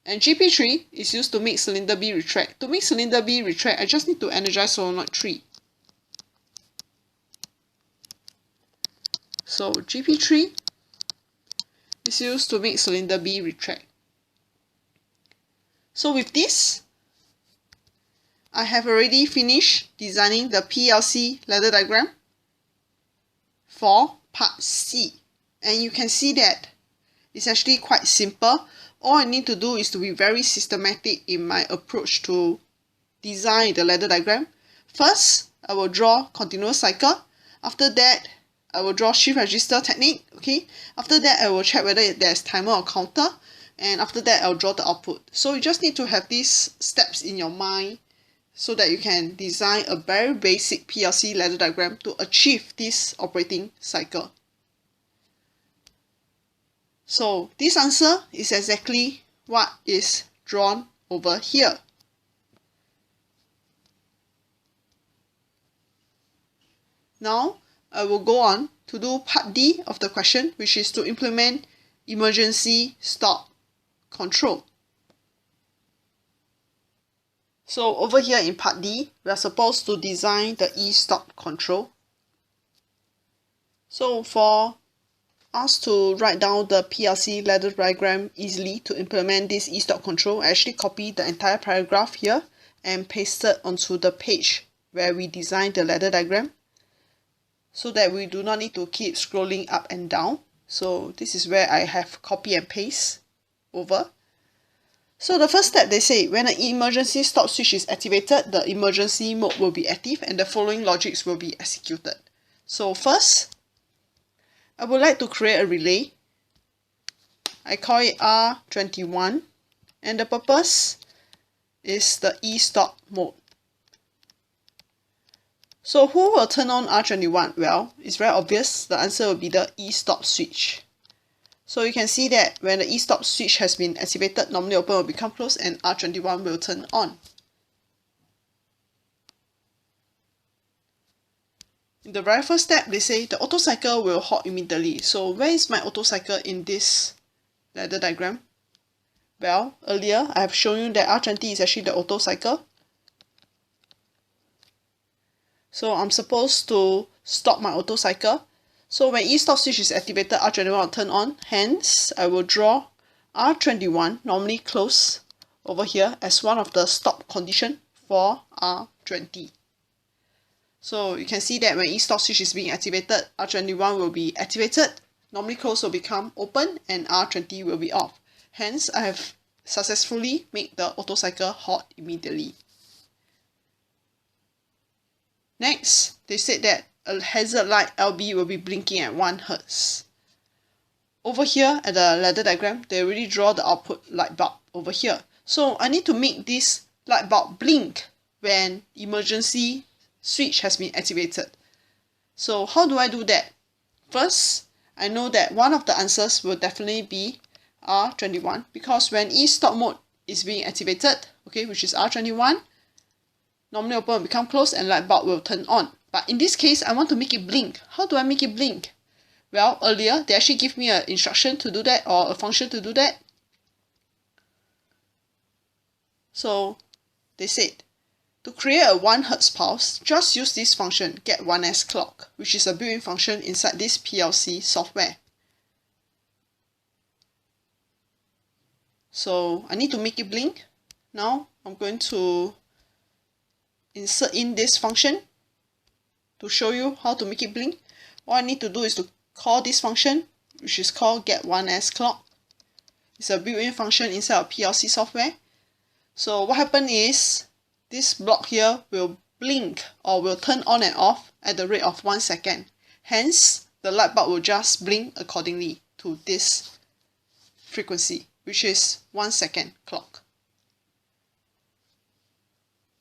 And GP3 is used to make cylinder B retract. To make cylinder B retract, I just need to energize solenoid 3. So GP3 is used to make cylinder B retract. So with this, I have already finished designing the PLC ladder diagram for part C. And you can see that it's actually quite simple. All I need to do is to be very systematic in my approach to design the ladder diagram. First, I will draw continuous cycle. After that, I will draw shift register technique. Okay. After that, I will check whether there's timer or counter. And after that, I'll draw the output. So you just need to have these steps in your mind so that you can design a very basic PLC ladder diagram to achieve this operating cycle. So this answer is exactly what is drawn over here. Now, I will go on to do part D of the question, which is to implement emergency stop control. So over here in part D, we are supposed to design the e-stop control. So for us to write down the PLC ladder diagram easily to implement this e-stop control, I actually copied the entire paragraph here and pasted onto the page where we designed the ladder diagram so that we do not need to keep scrolling up and down. So this is where I have copy and paste over. So the first step, they say when an emergency stop switch is activated, the emergency mode will be active and the following logics will be executed. So first, I would like to create a relay. I call it R21 and the purpose is the e-stop mode. So who will turn on R21? Well, it's very obvious. The answer will be the e-stop switch. So you can see that when the e-stop switch has been activated, normally open will become closed and R21 will turn on. In the very first step, they say the auto cycle will halt immediately. So where is my auto cycle in this ladder diagram? Well, earlier I have shown you that R20 is actually the auto cycle. So I'm supposed to stop my auto cycle. So when e-stop switch is activated, R21 will turn on. Hence, I will draw R21, normally close over here, as one of the stop condition for R20. So you can see that when e-stop switch is being activated, R21 will be activated, normally close will become open, and R20 will be off. Hence, I have successfully made the auto cycle halt immediately. Next, they said that a hazard light LB will be blinking at 1 Hz. Over here at the ladder diagram, they already draw the output light bulb over here. So I need to make this light bulb blink when emergency switch has been activated. So how do I do that? First, I know that one of the answers will definitely be R21 because when e-stop mode is being activated, okay, which is R21, normally open will become closed and light bulb will turn on. But in this case, I want to make it blink. How do I make it blink? Well, earlier, they actually give me an instruction to do that or a function to do that. So, they said, to create a 1 Hz pulse, just use this function, get1sClock, which is a built-in function inside this PLC software. So, I need to make it blink. Now, I'm going to insert in this function to show you how to make it blink. All I need to do is to call this function, which is called get1sClock. It's a built-in function inside of PLC software. So what happens is this block here will blink or will turn on and off at the rate of 1 second. Hence, the light bulb will just blink accordingly to this frequency, which is 1 second clock.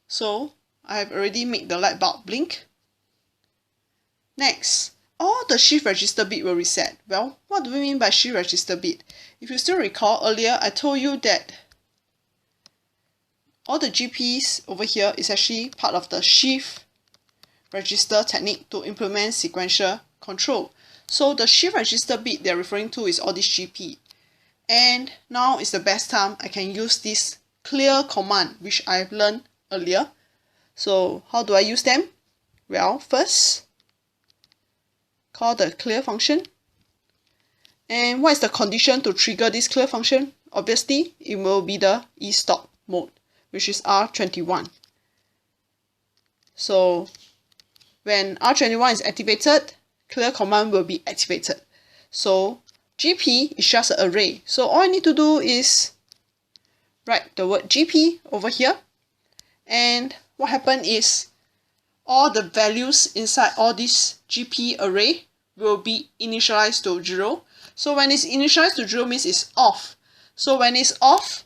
So I have already made the light bulb blink. Next, all the shift register bit will reset. Well, what do we mean by shift register bit? If you still recall earlier, I told you that all the GPs over here is actually part of the shift register technique to implement sequential control. So the shift register bit they're referring to is all this GP. And now is the best time I can use this clear command which I've learned earlier. So how do I use them? Well, first, call the clear function. And what is the condition to trigger this clear function? Obviously, it will be the e-stop mode, which is R21. So when R21 is activated, clear command will be activated. So GP is just an array. So all I need to do is write the word GP over here. And what happened is all the values inside all this GP array will be initialized to 0. So when it's initialized to 0 means it's off. So when it's off,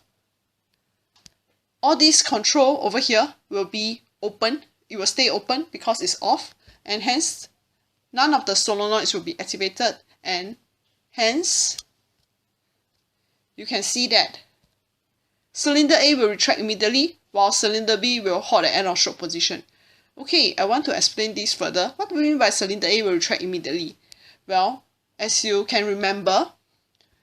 all this control over here will be open. It will stay open because it's off, and hence none of the solenoids will be activated, and hence you can see that cylinder A will retract immediately while cylinder B will halt at end of stroke position. Okay, I want to explain this further. What do we mean by cylinder A will retract immediately? Well, as you can remember,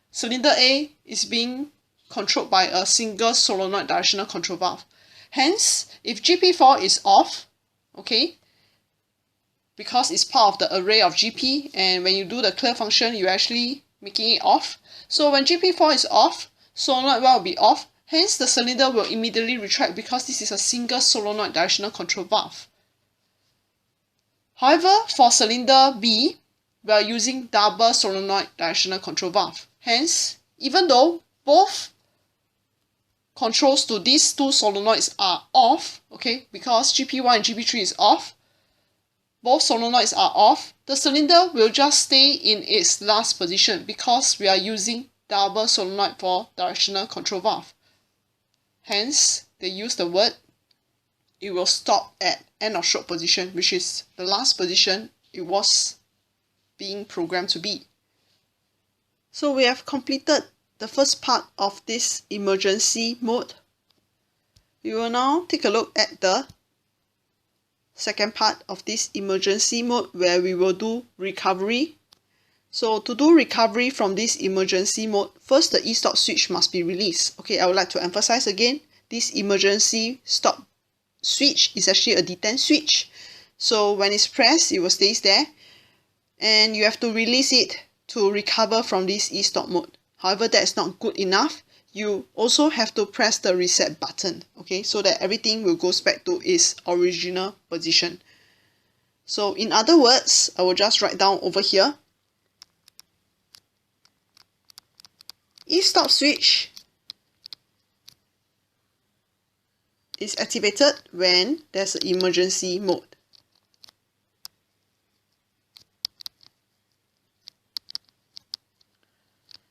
cylinder A is being controlled by a single solenoid directional control valve. Hence, if GP4 is off, okay, because it's part of the array of GP, and when you do the clear function, you're actually making it off. So when GP4 is off, solenoid 1 will be off. Hence, the cylinder will immediately retract because this is a single solenoid directional control valve. However, for cylinder B, we are using double solenoid directional control valve. Hence, even though both controls to these two solenoids are off, okay, because GP1 and GP3 is off, both solenoids are off, the cylinder will just stay in its last position because we are using double solenoid for directional control valve. Hence, they use the word, it will stop at end of stroke position, which is the last position it was being programmed to be. So we have completed the first part of this emergency mode. We will now take a look at the second part of this emergency mode where we will do recovery. So to do recovery from this emergency mode, first the e-stop switch must be released. Okay, I would like to emphasize again, this emergency stop switch is actually a detent switch. So when it's pressed, it will stay there, and you have to release it to recover from this e-stop mode. However, that is not good enough. You also have to press the reset button, okay, so that everything will go back to its original position. So in other words, I will just write down over here, e-stop switch is activated when there's an emergency mode.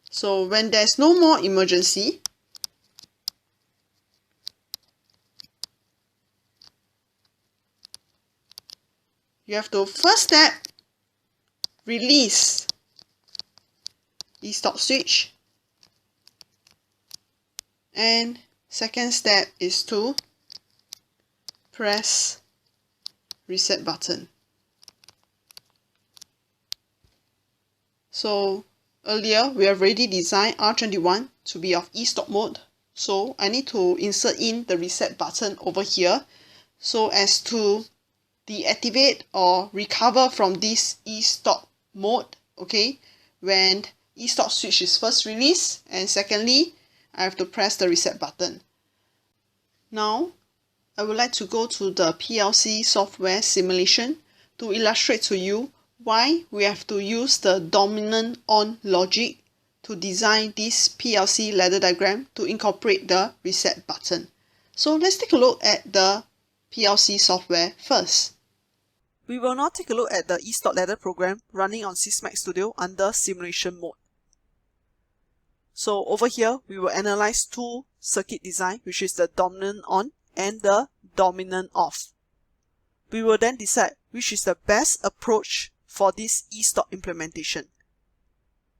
So when there's no more emergency, you have to first step, release e-stop switch, and second step is to press reset button. So earlier we have already designed R21 to be of e-stop mode, so I need to insert in the reset button over here so as to deactivate or recover from this e-stop mode, okay, when e-stop switch is first released, and secondly I have to press the reset button. Now I would like to go to the PLC software simulation to illustrate to you why we have to use the dominant on logic to design this PLC ladder diagram to incorporate the reset button. So let's take a look at the PLC software first. We will now take a look at the e-stop ladder program running on Sysmax Studio under simulation mode. So over here, we will analyze two circuit design, which is the dominant on and the dominant off. We will then decide which is the best approach for this e-stop implementation.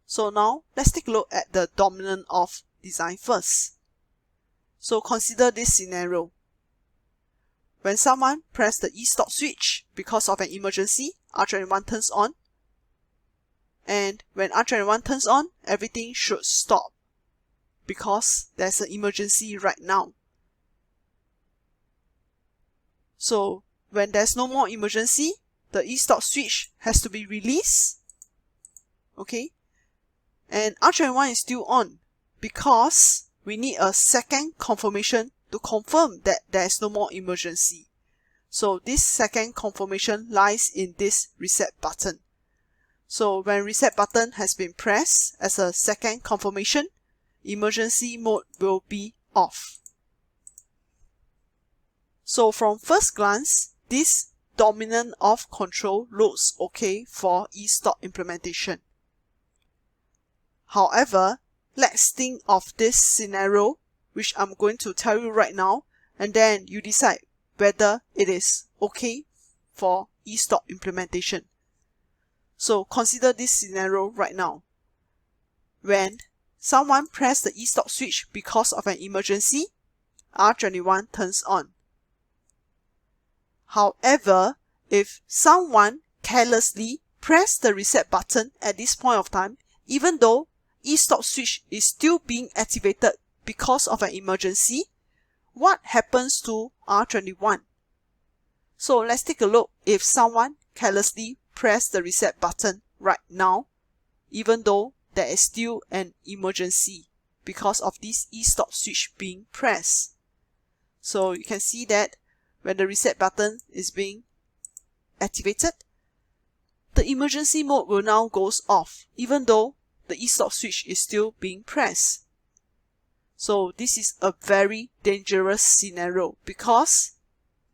So now, let's take a look at the dominant off design first. So consider this scenario. When someone pressed the e-stop switch because of an emergency, R21 turns on, And when R21 turns on, everything should stop because there's an emergency right now. So when there's no more emergency, the e-stop switch has to be released. Okay, and R21 is still on because we need a second confirmation to confirm that there's no more emergency. So this second confirmation lies in this reset button. So when reset button has been pressed as a second confirmation, emergency mode will be off. So from first glance, this dominant off control looks okay for e-stop implementation. However, let's think of this scenario, which I'm going to tell you right now, and then you decide whether it is okay for e-stop implementation. So consider this scenario right now. When someone pressed the e-stop switch because of an emergency, R21 turns on. However, if someone carelessly pressed the reset button at this point of time, even though e-stop switch is still being activated because of an emergency, what happens to R21? So let's take a look if someone carelessly pressed the reset button right now, even though there is still an emergency because of this e-stop switch being pressed. So you can see that when the reset button is being activated, the emergency mode will now goes off, even though the e-stop switch is still being pressed. So this is a very dangerous scenario because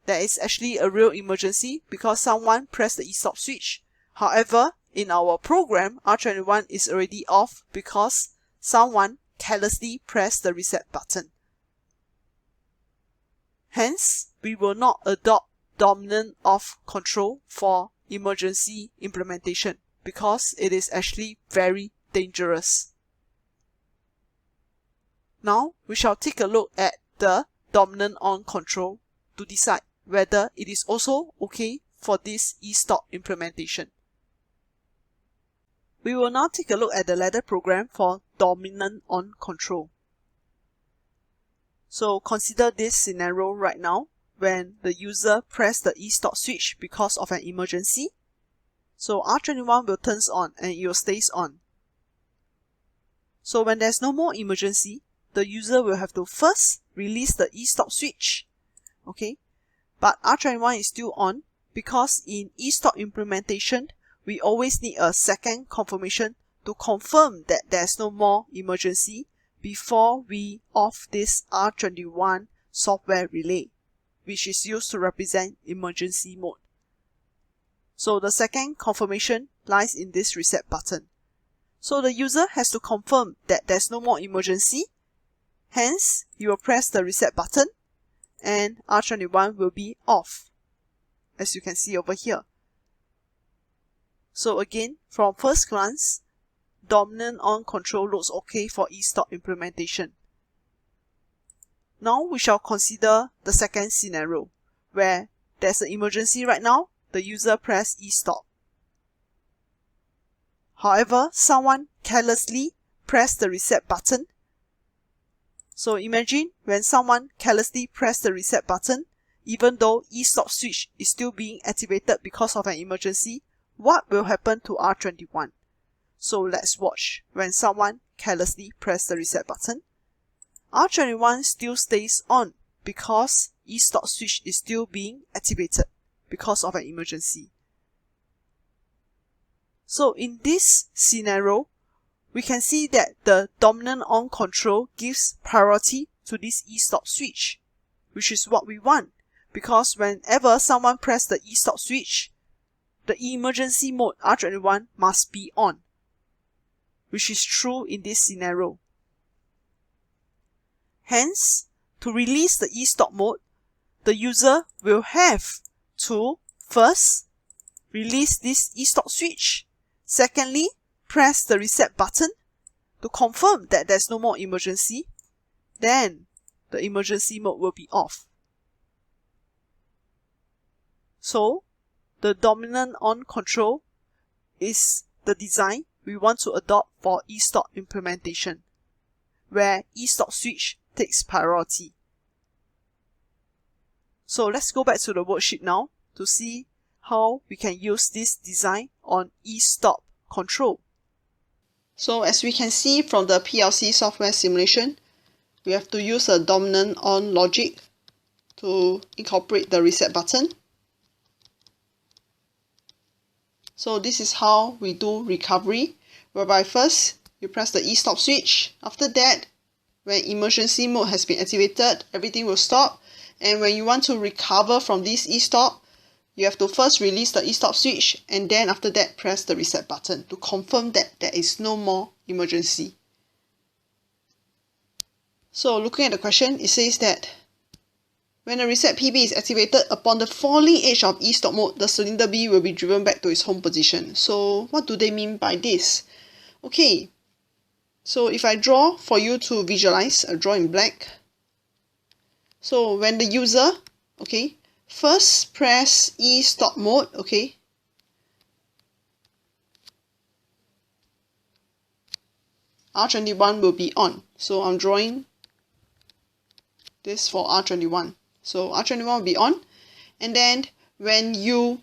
there is actually a real emergency because someone pressed the e-stop switch. However, in our program, R21 is already off because someone carelessly pressed the reset button. Hence, we will not adopt dominant off control for emergency implementation because it is actually very dangerous. Now, we shall take a look at the dominant on control to decide whether it is also okay for this e-stop implementation. We will now take a look at the ladder program for dominant on control. So consider this scenario right now when the user pressed the e-stop switch because of an emergency. So R21 will turn on and it will stay on. So when there's no more emergency, the user will have to first release the e-stop switch. Okay, but R21 is still on because in e-stop implementation, we always need a second confirmation to confirm that there's no more emergency before we off this R21 software relay, which is used to represent emergency mode. So the second confirmation lies in this reset button. So the user has to confirm that there's no more emergency. Hence, you will press the reset button and R21 will be off, as you can see over here. So again, from first glance, dominant on control looks okay for e-stop implementation. Now we shall consider the second scenario, where there's an emergency right now, the user press e-stop. However, someone carelessly pressed the reset button. So imagine when someone carelessly pressed the reset button, even though e-stop switch is still being activated because of an emergency, what will happen to R21? So let's watch when someone carelessly pressed the reset button. R21 still stays on because e-stop switch is still being activated because of an emergency. So in this scenario, we can see that the dominant on control gives priority to this e-stop switch, which is what we want, because whenever someone presses the e-stop switch, the emergency mode R21 must be on, which is true in this scenario. Hence, to release the e-stop mode, the user will have to first release this e-stop switch. Secondly, press the reset button to confirm that there's no more emergency. Then the emergency mode will be off. So the dominant on control is the design we want to adopt for e-stop implementation, where e-stop switch takes priority. So let's go back to the worksheet now to see how we can use this design on e-stop control. So as we can see from the PLC software simulation, we have to use a dominant on logic to incorporate the reset button. So this is how we do recovery, whereby first you press the e-stop switch. After that, when emergency mode has been activated, everything will stop. And when you want to recover from this e-stop, you have to first release the e-stop switch and then after that press the reset button to confirm that there is no more emergency. So looking at the question, it says that when the reset PB is activated upon the falling edge of e-stop mode, the cylinder B will be driven back to its home position. So what do they mean by this? Okay, so if I draw for you to visualize, I'll draw in black. So when the user, okay, first press e-stop mode, okay, R21 will be on. So I'm drawing this for R21. So R21 will be on, and then when you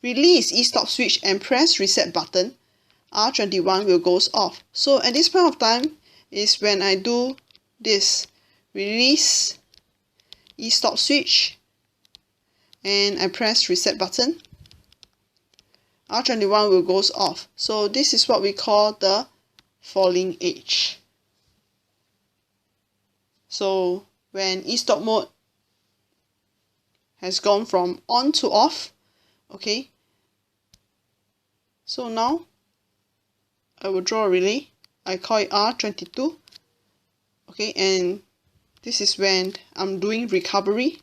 release e-stop switch and press reset button, R21 will goes off. So at this point of time is when I do this, release e-stop switch and I press reset button, R21 will goes off. So this is what we call the falling edge. So when e-stop mode has gone from on to off, okay, so now I will draw a relay. I call it R22, okay, and this is when I'm doing recovery,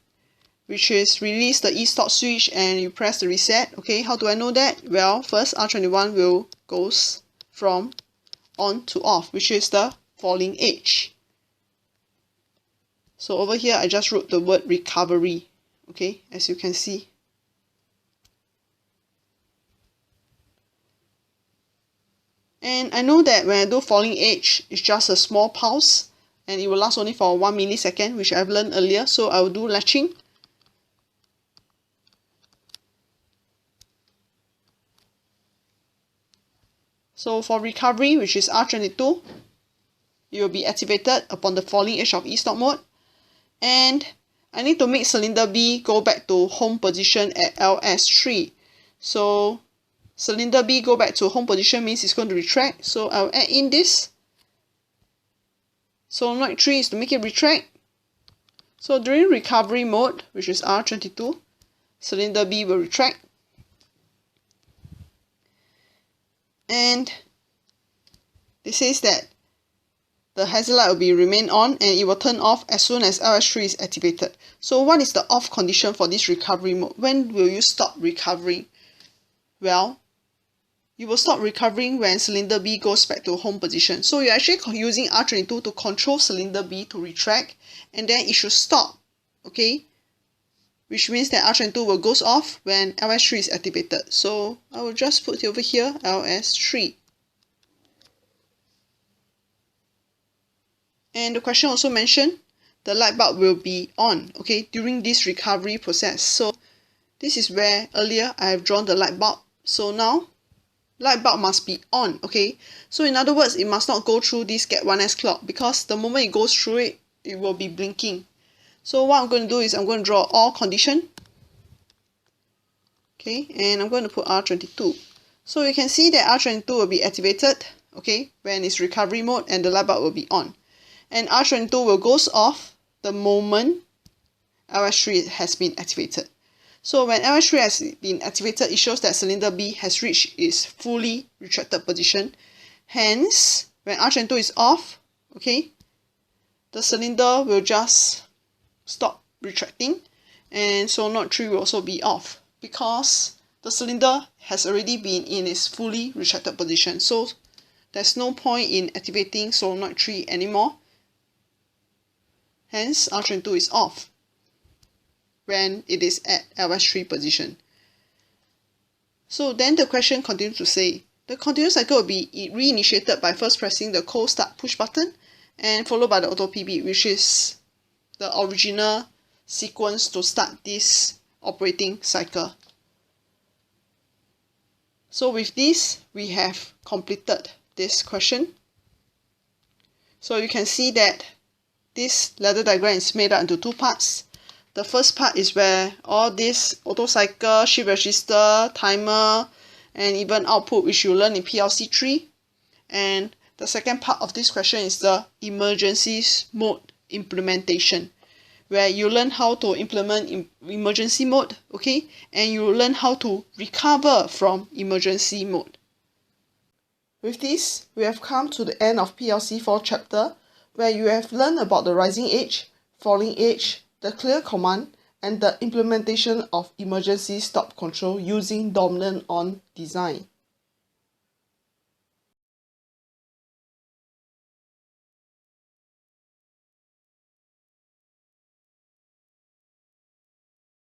which is release the e-stop switch and you press the reset. Okay, how do I know that? Well, first R21 will goes from on to off, which is the falling edge. So over here, I just wrote the word recovery, okay, as you can see. And I know that when I do falling edge, it's just a small pulse and it will last only for 1 millisecond, which I've learned earlier. So I will do latching. So for recovery, which is R22, it will be activated upon the falling edge of e-stop mode. And I need to make cylinder B go back to home position at LS3. So cylinder B go back to home position means it's going to retract. So I'll add in this. Solenoid 3 is to make it retract. So during recovery mode, which is R22, cylinder B will retract. And it says that the hazard light will be remain on and it will turn off as soon as LS3 is activated. So what is the off condition for this recovery mode? When will you stop recovering? Well, you will stop recovering when cylinder B goes back to home position. So you're actually using R22 to control cylinder B to retract, and then it should stop, okay? Which means that R22 will goes off when LS3 is activated. So I will just put over here LS3. And the question also mentioned the light bulb will be on, okay, during this recovery process. So this is where earlier I have drawn the light bulb. So now light bulb must be on, okay. So in other words, it must not go through this get 1S clock, because the moment it goes through it, it will be blinking. So what I'm going to do is I'm going to draw all condition, okay, and I'm going to put R22. So you can see that R22 will be activated, okay, when it's recovery mode, and the light bulb will be on. And R22 will goes off the moment LS3 has been activated. So when LS3 has been activated, it shows that cylinder B has reached its fully retracted position. Hence, when R22 is off, okay, the cylinder will just stop retracting, and solenoid 3 will also be off because the cylinder has already been in its fully retracted position. So there's no point in activating solenoid 3 anymore. Hence, R22 is off when it is at LS3 position. So then the question continues to say, The continuous cycle will be reinitiated by first pressing the cold start push button and followed by the auto PB, which is the original sequence to start this operating cycle. So with this, we have completed this question. So you can see that this ladder diagram is made up into two parts. The first part is where all this auto cycle, shift register, timer, and even output, which you learn in PLC3. And the second part of this question is the emergency mode implementation, where you learn how to implement emergency mode, okay? And you learn how to recover from emergency mode. With this, we have come to the end of PLC4 chapter, where you have learned about the rising edge, falling edge, the clear command, and the implementation of emergency stop control using dominant on design.